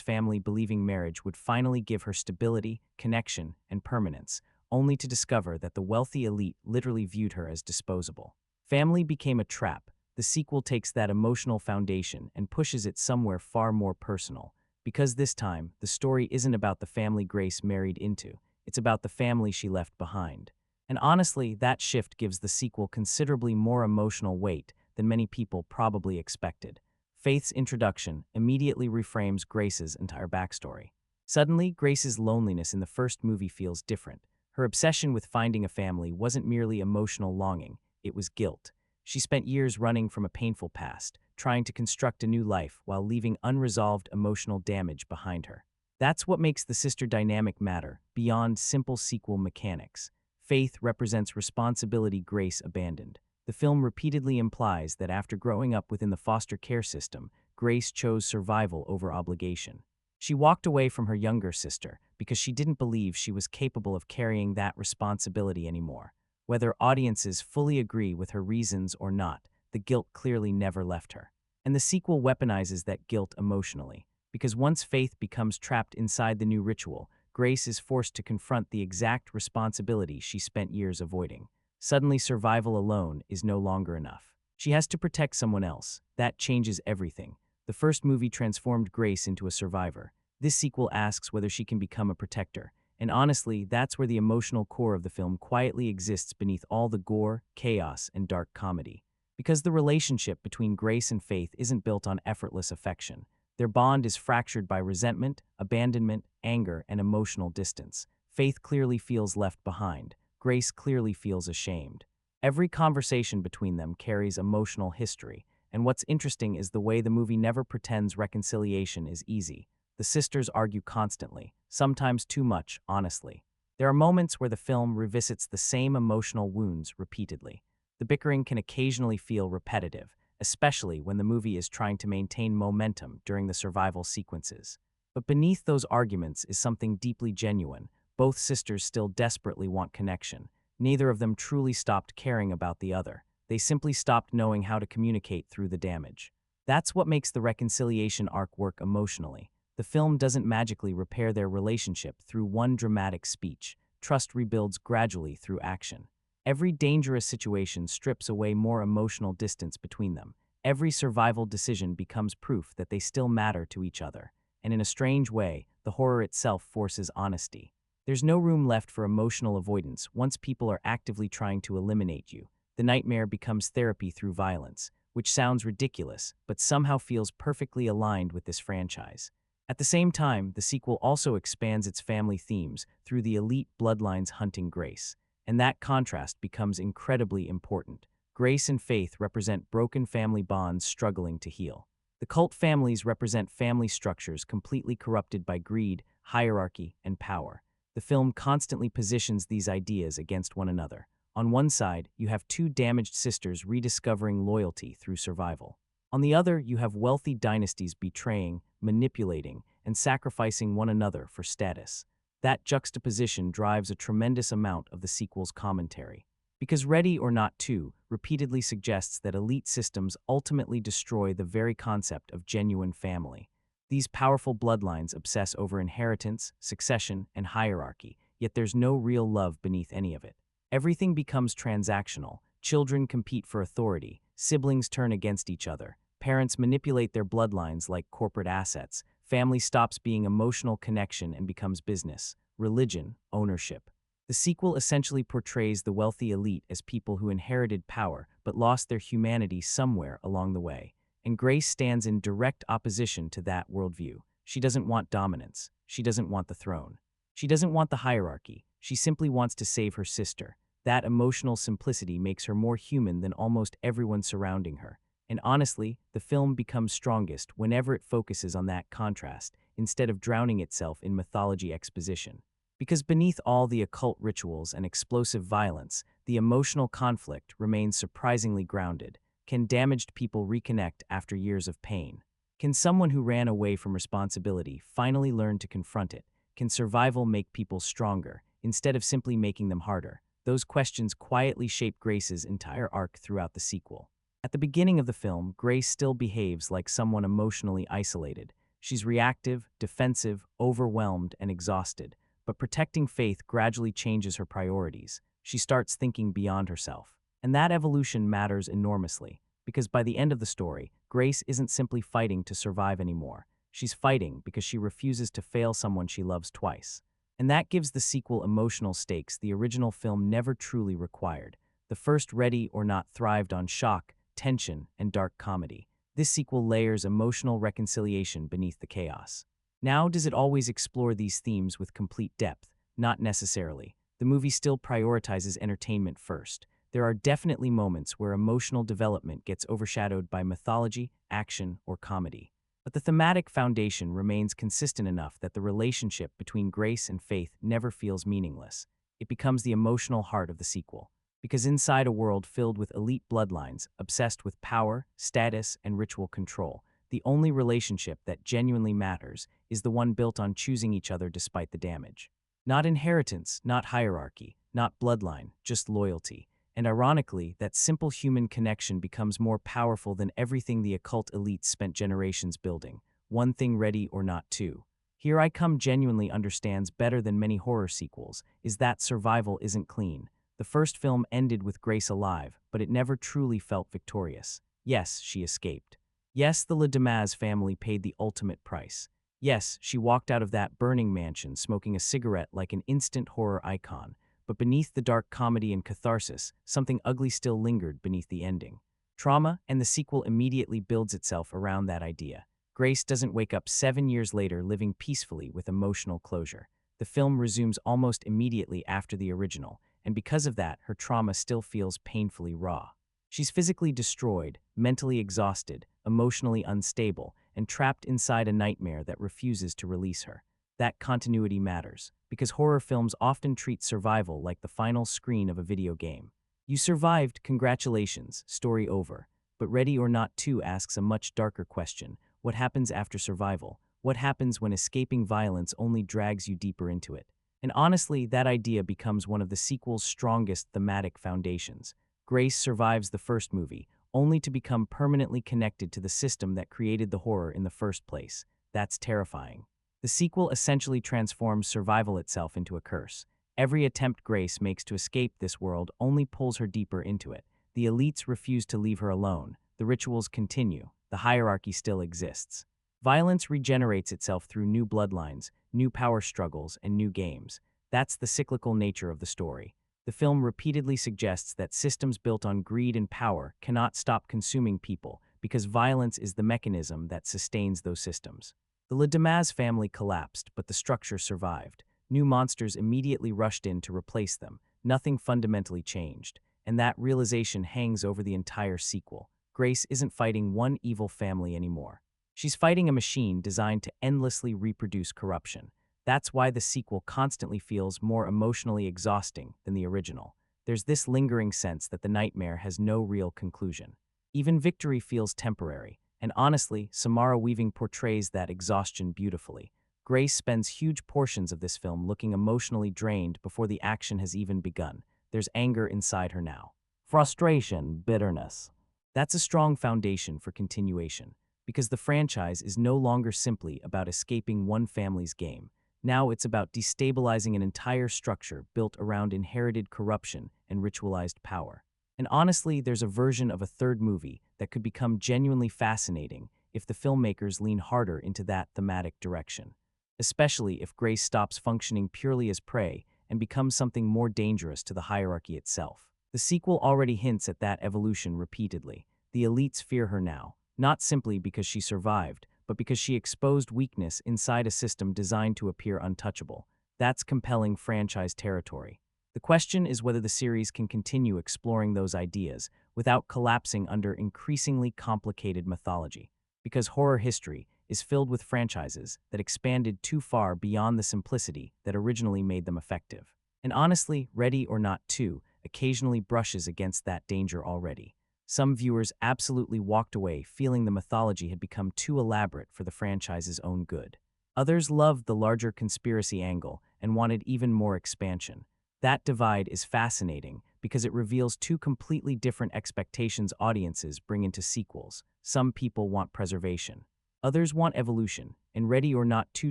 family believing marriage would finally give her stability, connection, and permanence, only to discover that the wealthy elite literally viewed her as disposable. Family became a trap. The sequel takes that emotional foundation and pushes it somewhere far more personal. Because this time, the story isn't about the family Grace married into, it's about the family she left behind. And honestly, that shift gives the sequel considerably more emotional weight than many people probably expected. Faith's introduction immediately reframes Grace's entire backstory. Suddenly, Grace's loneliness in the first movie feels different. Her obsession with finding a family wasn't merely emotional longing, it was guilt. She spent years running from a painful past, trying to construct a new life while leaving unresolved emotional damage behind her. That's what makes the sister dynamic matter, beyond simple sequel mechanics. Faith represents responsibility Grace abandoned. The film repeatedly implies that after growing up within the foster care system, Grace chose survival over obligation. She walked away from her younger sister because she didn't believe she was capable of carrying that responsibility anymore. Whether audiences fully agree with her reasons or not, the guilt clearly never left her. And the sequel weaponizes that guilt emotionally, because once Faith becomes trapped inside the new ritual, Grace is forced to confront the exact responsibility she spent years avoiding. Suddenly, survival alone is no longer enough. She has to protect someone else. That changes everything. The first movie transformed Grace into a survivor. This sequel asks whether she can become a protector. And honestly, that's where the emotional core of the film quietly exists beneath all the gore, chaos, and dark comedy. Because the relationship between Grace and Faith isn't built on effortless affection. Their bond is fractured by resentment, abandonment, anger, and emotional distance. Faith clearly feels left behind. Grace clearly feels ashamed. Every conversation between them carries emotional history, and what's interesting is the way the movie never pretends reconciliation is easy. The sisters argue constantly, sometimes too much, honestly. There are moments where the film revisits the same emotional wounds repeatedly. The bickering can occasionally feel repetitive, especially when the movie is trying to maintain momentum during the survival sequences. But beneath those arguments is something deeply genuine. Both sisters still desperately want connection. Neither of them truly stopped caring about the other. They simply stopped knowing how to communicate through the damage. That's what makes the reconciliation arc work emotionally. The film doesn't magically repair their relationship through one dramatic speech. Trust rebuilds gradually through action. Every dangerous situation strips away more emotional distance between them. Every survival decision becomes proof that they still matter to each other. And in a strange way, the horror itself forces honesty. There's no room left for emotional avoidance once people are actively trying to eliminate you. The nightmare becomes therapy through violence, which sounds ridiculous, but somehow feels perfectly aligned with this franchise. At the same time, the sequel also expands its family themes through the elite bloodlines hunting Grace, and that contrast becomes incredibly important. Grace and Faith represent broken family bonds struggling to heal. The cult families represent family structures completely corrupted by greed, hierarchy, and power. The film constantly positions these ideas against one another. On one side, you have two damaged sisters rediscovering loyalty through survival. On the other, you have wealthy dynasties betraying, manipulating, and sacrificing one another for status. That juxtaposition drives a tremendous amount of the sequel's commentary. Because Ready or Not 2 repeatedly suggests that elite systems ultimately destroy the very concept of genuine family. These powerful bloodlines obsess over inheritance, succession, and hierarchy, yet there's no real love beneath any of it. Everything becomes transactional. Children compete for authority, siblings turn against each other, parents manipulate their bloodlines like corporate assets, family stops being emotional connection and becomes business, religion, ownership. The sequel essentially portrays the wealthy elite as people who inherited power but lost their humanity somewhere along the way. And Grace stands in direct opposition to that worldview. She doesn't want dominance. She doesn't want the throne. She doesn't want the hierarchy. She simply wants to save her sister. That emotional simplicity makes her more human than almost everyone surrounding her. And honestly, the film becomes strongest whenever it focuses on that contrast, instead of drowning itself in mythology exposition. Because beneath all the occult rituals and explosive violence, the emotional conflict remains surprisingly grounded. Can damaged people reconnect after years of pain? Can someone who ran away from responsibility finally learn to confront it? Can survival make people stronger, instead of simply making them harder? Those questions quietly shape Grace's entire arc throughout the sequel. At the beginning of the film, Grace still behaves like someone emotionally isolated. She's reactive, defensive, overwhelmed, and exhausted. But protecting Faith gradually changes her priorities. She starts thinking beyond herself. And that evolution matters enormously, because by the end of the story, Grace isn't simply fighting to survive anymore. She's fighting because she refuses to fail someone she loves twice. And that gives the sequel emotional stakes the original film never truly required. The first Ready or Not thrived on shock, tension, and dark comedy. This sequel layers emotional reconciliation beneath the chaos. Now, does it always explore these themes with complete depth? Not necessarily. The movie still prioritizes entertainment first. There are definitely moments where emotional development gets overshadowed by mythology, action, or comedy. But the thematic foundation remains consistent enough that the relationship between Grace and Faith never feels meaningless. It becomes the emotional heart of the sequel. Because inside a world filled with elite bloodlines, obsessed with power, status, and ritual control, the only relationship that genuinely matters is the one built on choosing each other despite the damage. Not inheritance, not hierarchy, not bloodline, just loyalty. And ironically, that simple human connection becomes more powerful than everything the occult elites spent generations building. One thing Ready or Not two. Here I Come genuinely understands better than many horror sequels, is that survival isn't clean. The first film ended with Grace alive, but it never truly felt victorious. Yes, she escaped. Yes, the Le Damas family paid the ultimate price. Yes, she walked out of that burning mansion smoking a cigarette like an instant horror icon. But beneath the dark comedy and catharsis, something ugly still lingered beneath the ending. Trauma, and the sequel immediately builds itself around that idea. Grace doesn't wake up 7 years later living peacefully with emotional closure. The film resumes almost immediately after the original, and because of that, her trauma still feels painfully raw. She's physically destroyed, mentally exhausted, emotionally unstable, and trapped inside a nightmare that refuses to release her. That continuity matters, because horror films often treat survival like the final screen of a video game. You survived, congratulations, story over. But Ready or Not 2 asks a much darker question. What happens after survival? What happens when escaping violence only drags you deeper into it? And honestly, that idea becomes one of the sequel's strongest thematic foundations. Grace survives the first movie, only to become permanently connected to the system that created the horror in the first place. That's terrifying. The sequel essentially transforms survival itself into a curse. Every attempt Grace makes to escape this world only pulls her deeper into it. The elites refuse to leave her alone. The rituals continue. The hierarchy still exists. Violence regenerates itself through new bloodlines, new power struggles, and new games. That's the cyclical nature of the story. The film repeatedly suggests that systems built on greed and power cannot stop consuming people because violence is the mechanism that sustains those systems. The Le Damas family collapsed, but the structure survived. New monsters immediately rushed in to replace them. Nothing fundamentally changed, and that realization hangs over the entire sequel. Grace isn't fighting one evil family anymore. She's fighting a machine designed to endlessly reproduce corruption. That's why the sequel constantly feels more emotionally exhausting than the original. There's this lingering sense that the nightmare has no real conclusion. Even victory feels temporary. And honestly, Samara Weaving portrays that exhaustion beautifully. Grace spends huge portions of this film looking emotionally drained before the action has even begun. There's anger inside her now. Frustration, bitterness. That's a strong foundation for continuation, because the franchise is no longer simply about escaping one family's game. Now it's about destabilizing an entire structure built around inherited corruption and ritualized power. And honestly, there's a version of a third movie that could become genuinely fascinating if the filmmakers lean harder into that thematic direction. Especially if Grace stops functioning purely as prey and becomes something more dangerous to the hierarchy itself. The sequel already hints at that evolution repeatedly. The elites fear her now, not simply because she survived, but because she exposed weakness inside a system designed to appear untouchable. That's compelling franchise territory. The question is whether the series can continue exploring those ideas without collapsing under increasingly complicated mythology, because horror history is filled with franchises that expanded too far beyond the simplicity that originally made them effective. And honestly, Ready or Not 2 occasionally brushes against that danger already. Some viewers absolutely walked away feeling the mythology had become too elaborate for the franchise's own good. Others loved the larger conspiracy angle and wanted even more expansion. That divide is fascinating because it reveals two completely different expectations audiences bring into sequels. Some people want preservation. Others want evolution, and Ready or Not 2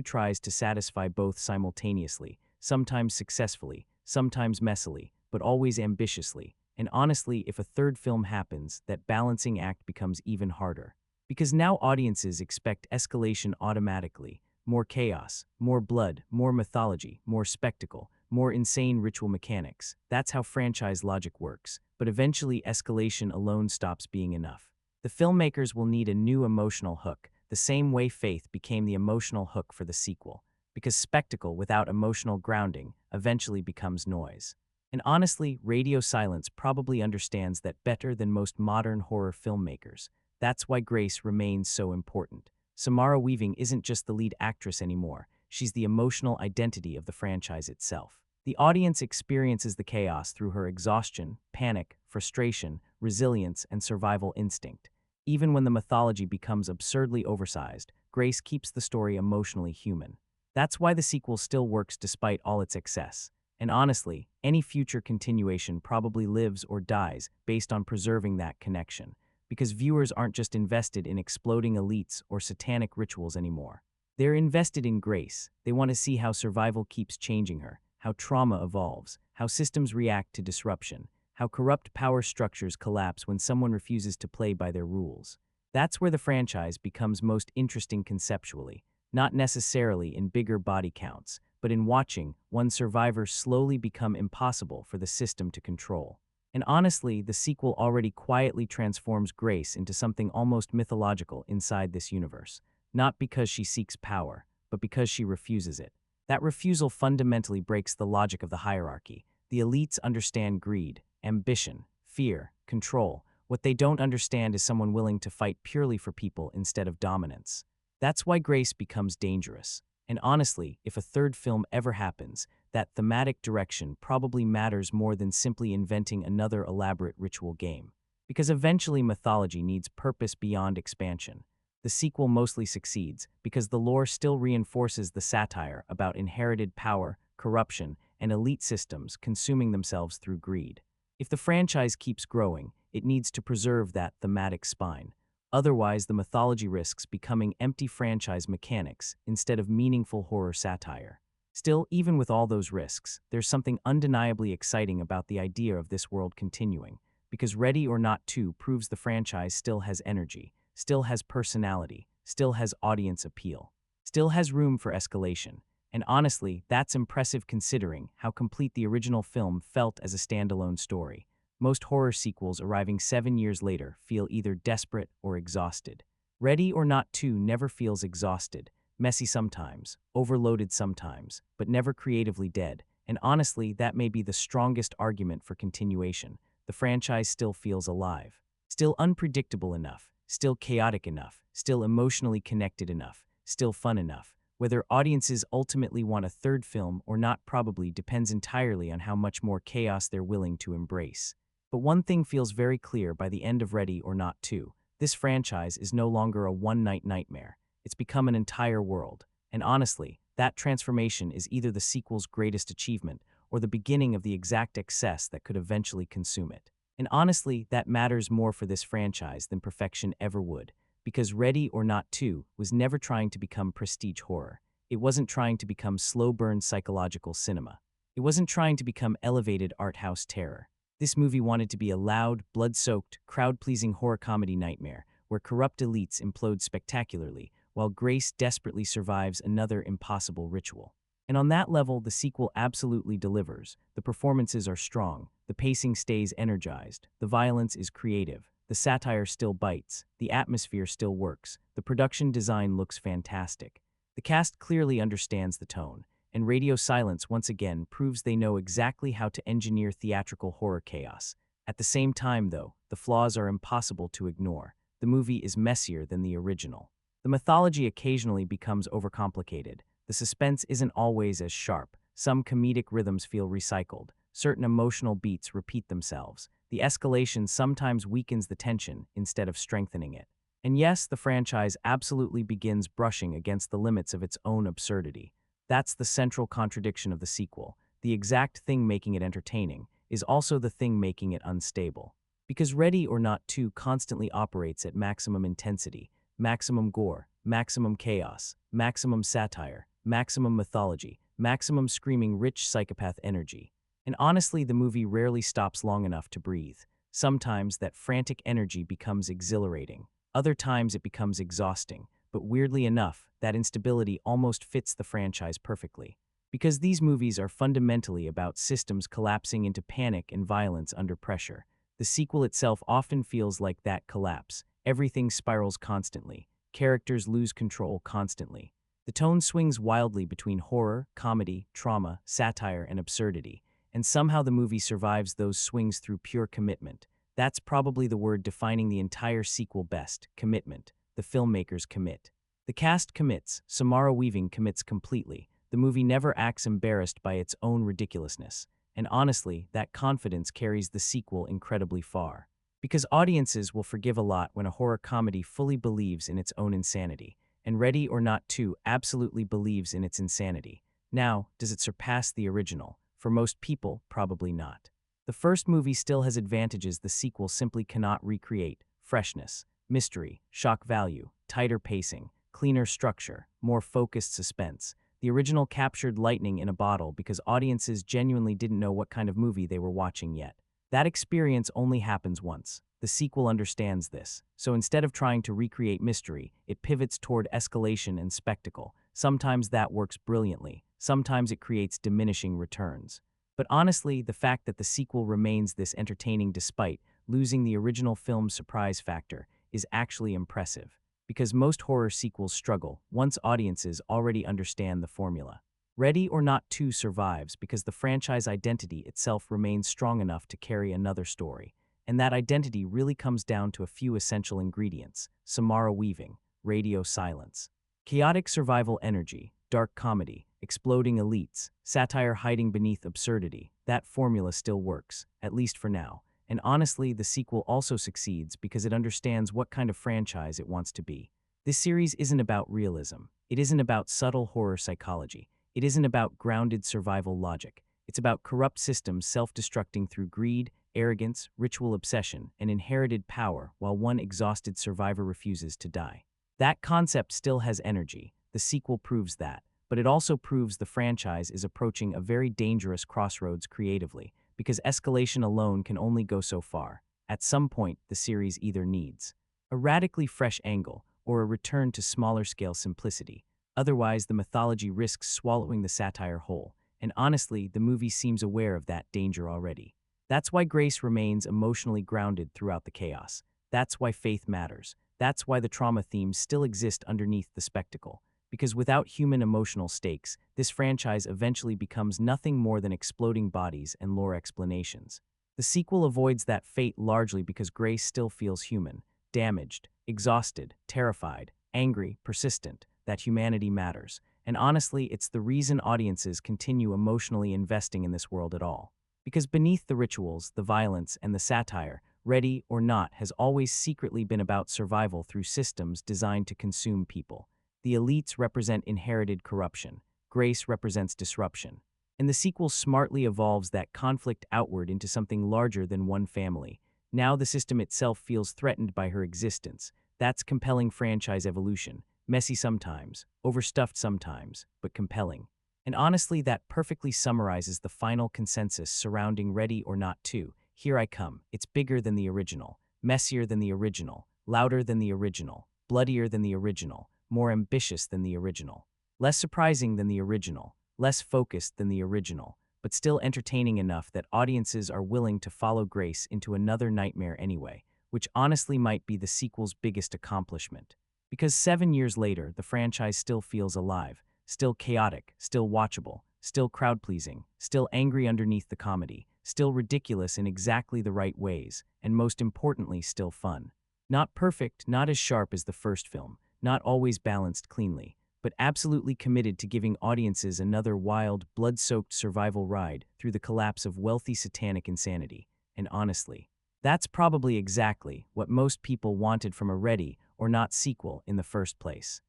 tries to satisfy both simultaneously, sometimes successfully, sometimes messily, but always ambitiously. And honestly, if a third film happens, that balancing act becomes even harder. Because now audiences expect escalation automatically. More chaos, more blood, more mythology, more spectacle, more insane ritual mechanics. That's how franchise logic works, but eventually escalation alone stops being enough. The filmmakers will need a new emotional hook, the same way Faith became the emotional hook for the sequel, because spectacle without emotional grounding eventually becomes noise. And honestly, Radio Silence probably understands that better than most modern horror filmmakers. That's why Grace remains so important. Samara Weaving isn't just the lead actress anymore, she's the emotional identity of the franchise itself. The audience experiences the chaos through her exhaustion, panic, frustration, resilience, and survival instinct. Even when the mythology becomes absurdly oversized, Grace keeps the story emotionally human. That's why the sequel still works despite all its excess. And honestly, any future continuation probably lives or dies based on preserving that connection, because viewers aren't just invested in exploding elites or satanic rituals anymore. They're invested in Grace. They want to see how survival keeps changing her, how trauma evolves, how systems react to disruption, how corrupt power structures collapse when someone refuses to play by their rules. That's where the franchise becomes most interesting conceptually, not necessarily in bigger body counts, but in watching one survivor slowly become impossible for the system to control. And honestly, the sequel already quietly transforms Grace into something almost mythological inside this universe, not because she seeks power, but because she refuses it. That refusal fundamentally breaks the logic of the hierarchy. The elites understand greed, ambition, fear, control. What they don't understand is someone willing to fight purely for people instead of dominance. That's why Grace becomes dangerous. And honestly, if a third film ever happens, that thematic direction probably matters more than simply inventing another elaborate ritual game. Because eventually mythology needs purpose beyond expansion. The sequel mostly succeeds because the lore still reinforces the satire about inherited power, corruption, and elite systems consuming themselves through greed. If the franchise keeps growing, it needs to preserve that thematic spine. Otherwise, the mythology risks becoming empty franchise mechanics instead of meaningful horror satire. Still, even with all those risks, there's something undeniably exciting about the idea of this world continuing, because Ready or Not 2 proves the franchise still has energy, still has personality, still has audience appeal, still has room for escalation. And honestly, that's impressive considering how complete the original film felt as a standalone story. Most horror sequels arriving 7 years later feel either desperate or exhausted. Ready or Not 2 never feels exhausted, messy sometimes, overloaded sometimes, but never creatively dead. And honestly, that may be the strongest argument for continuation. The franchise still feels alive, still unpredictable enough, still chaotic enough, still emotionally connected enough, still fun enough. Whether audiences ultimately want a third film or not probably depends entirely on how much more chaos they're willing to embrace. But one thing feels very clear by the end of Ready or Not 2. This franchise is no longer a one-night nightmare. It's become an entire world. And honestly, that transformation is either the sequel's greatest achievement or the beginning of the exact excess that could eventually consume it. And honestly, that matters more for this franchise than perfection ever would, because Ready or Not 2 was never trying to become prestige horror. It wasn't trying to become slow-burn psychological cinema. It wasn't trying to become elevated art house terror. This movie wanted to be a loud, blood-soaked, crowd-pleasing horror comedy nightmare where corrupt elites implode spectacularly while Grace desperately survives another impossible ritual. And on that level, the sequel absolutely delivers. The performances are strong, the pacing stays energized, the violence is creative, the satire still bites, the atmosphere still works, the production design looks fantastic. The cast clearly understands the tone, and Radio Silence once again proves they know exactly how to engineer theatrical horror chaos. At the same time, though, the flaws are impossible to ignore. The movie is messier than the original. The mythology occasionally becomes overcomplicated. The suspense isn't always as sharp. Some comedic rhythms feel recycled. Certain emotional beats repeat themselves. The escalation sometimes weakens the tension instead of strengthening it. And yes, the franchise absolutely begins brushing against the limits of its own absurdity. That's the central contradiction of the sequel. The exact thing making it entertaining is also the thing making it unstable. Because Ready or Not 2 constantly operates at maximum intensity, maximum gore, maximum chaos, maximum satire, maximum mythology, maximum screaming rich psychopath energy. And honestly, the movie rarely stops long enough to breathe. Sometimes that frantic energy becomes exhilarating. Other times it becomes exhausting. But weirdly enough, that instability almost fits the franchise perfectly. Because these movies are fundamentally about systems collapsing into panic and violence under pressure. The sequel itself often feels like that collapse. Everything spirals constantly. Characters lose control constantly. The tone swings wildly between horror, comedy, trauma, satire, and absurdity. And somehow the movie survives those swings through pure commitment. That's probably the word defining the entire sequel best: commitment. The filmmakers commit. The cast commits. Samara Weaving commits completely. The movie never acts embarrassed by its own ridiculousness. And honestly, that confidence carries the sequel incredibly far. Because audiences will forgive a lot when a horror comedy fully believes in its own insanity. And Ready or Not 2 absolutely believes in its insanity. Now, does it surpass the original? For most people, probably not. The first movie still has advantages the sequel simply cannot recreate: freshness, mystery, shock value, tighter pacing, cleaner structure, more focused suspense. The original captured lightning in a bottle because audiences genuinely didn't know what kind of movie they were watching yet. That experience only happens once. The sequel understands this. So instead of trying to recreate mystery, it pivots toward escalation and spectacle. Sometimes that works brilliantly. Sometimes it creates diminishing returns. But honestly, the fact that the sequel remains this entertaining despite losing the original film's surprise factor is actually impressive. Because most horror sequels struggle once audiences already understand the formula. Ready or Not 2 survives because the franchise identity itself remains strong enough to carry another story. And that identity really comes down to a few essential ingredients: Samara Weaving, Radio Silence, chaotic survival energy, dark comedy, exploding elites, satire hiding beneath absurdity. That formula still works, at least for now. And honestly, the sequel also succeeds because it understands what kind of franchise it wants to be. This series isn't about realism. It isn't about subtle horror psychology. It isn't about grounded survival logic. It's about corrupt systems self-destructing through greed, arrogance, ritual obsession, and inherited power while one exhausted survivor refuses to die. That concept still has energy. The sequel proves that. But it also proves the franchise is approaching a very dangerous crossroads creatively, because escalation alone can only go so far. At some point, the series either needs a radically fresh angle or a return to smaller-scale simplicity. Otherwise, the mythology risks swallowing the satire whole. And honestly, the movie seems aware of that danger already. That's why Grace remains emotionally grounded throughout the chaos. That's why faith matters. That's why the trauma themes still exist underneath the spectacle. Because without human emotional stakes, this franchise eventually becomes nothing more than exploding bodies and lore explanations. The sequel avoids that fate largely because Grace still feels human, damaged, exhausted, terrified, angry, persistent. That humanity matters. And honestly, it's the reason audiences continue emotionally investing in this world at all. Because beneath the rituals, the violence, and the satire, Ready or Not has always secretly been about survival through systems designed to consume people. The elites represent inherited corruption. Grace represents disruption. And the sequel smartly evolves that conflict outward into something larger than one family. Now the system itself feels threatened by her existence. That's compelling franchise evolution. Messy sometimes, overstuffed sometimes, but compelling. And honestly, that perfectly summarizes the final consensus surrounding Ready or Not 2. Here I come. It's bigger than the original, messier than the original, louder than the original, bloodier than the original, more ambitious than the original, less surprising than the original, less focused than the original, but still entertaining enough that audiences are willing to follow Grace into another nightmare anyway, which honestly might be the sequel's biggest accomplishment. Because 7 years later, the franchise still feels alive, still chaotic, still watchable, still crowd-pleasing, still angry underneath the comedy, still ridiculous in exactly the right ways, and most importantly, still fun. Not perfect, not as sharp as the first film, not always balanced cleanly, but absolutely committed to giving audiences another wild, blood-soaked survival ride through the collapse of wealthy satanic insanity. And honestly, that's probably exactly what most people wanted from a ready or not sequel in the first place.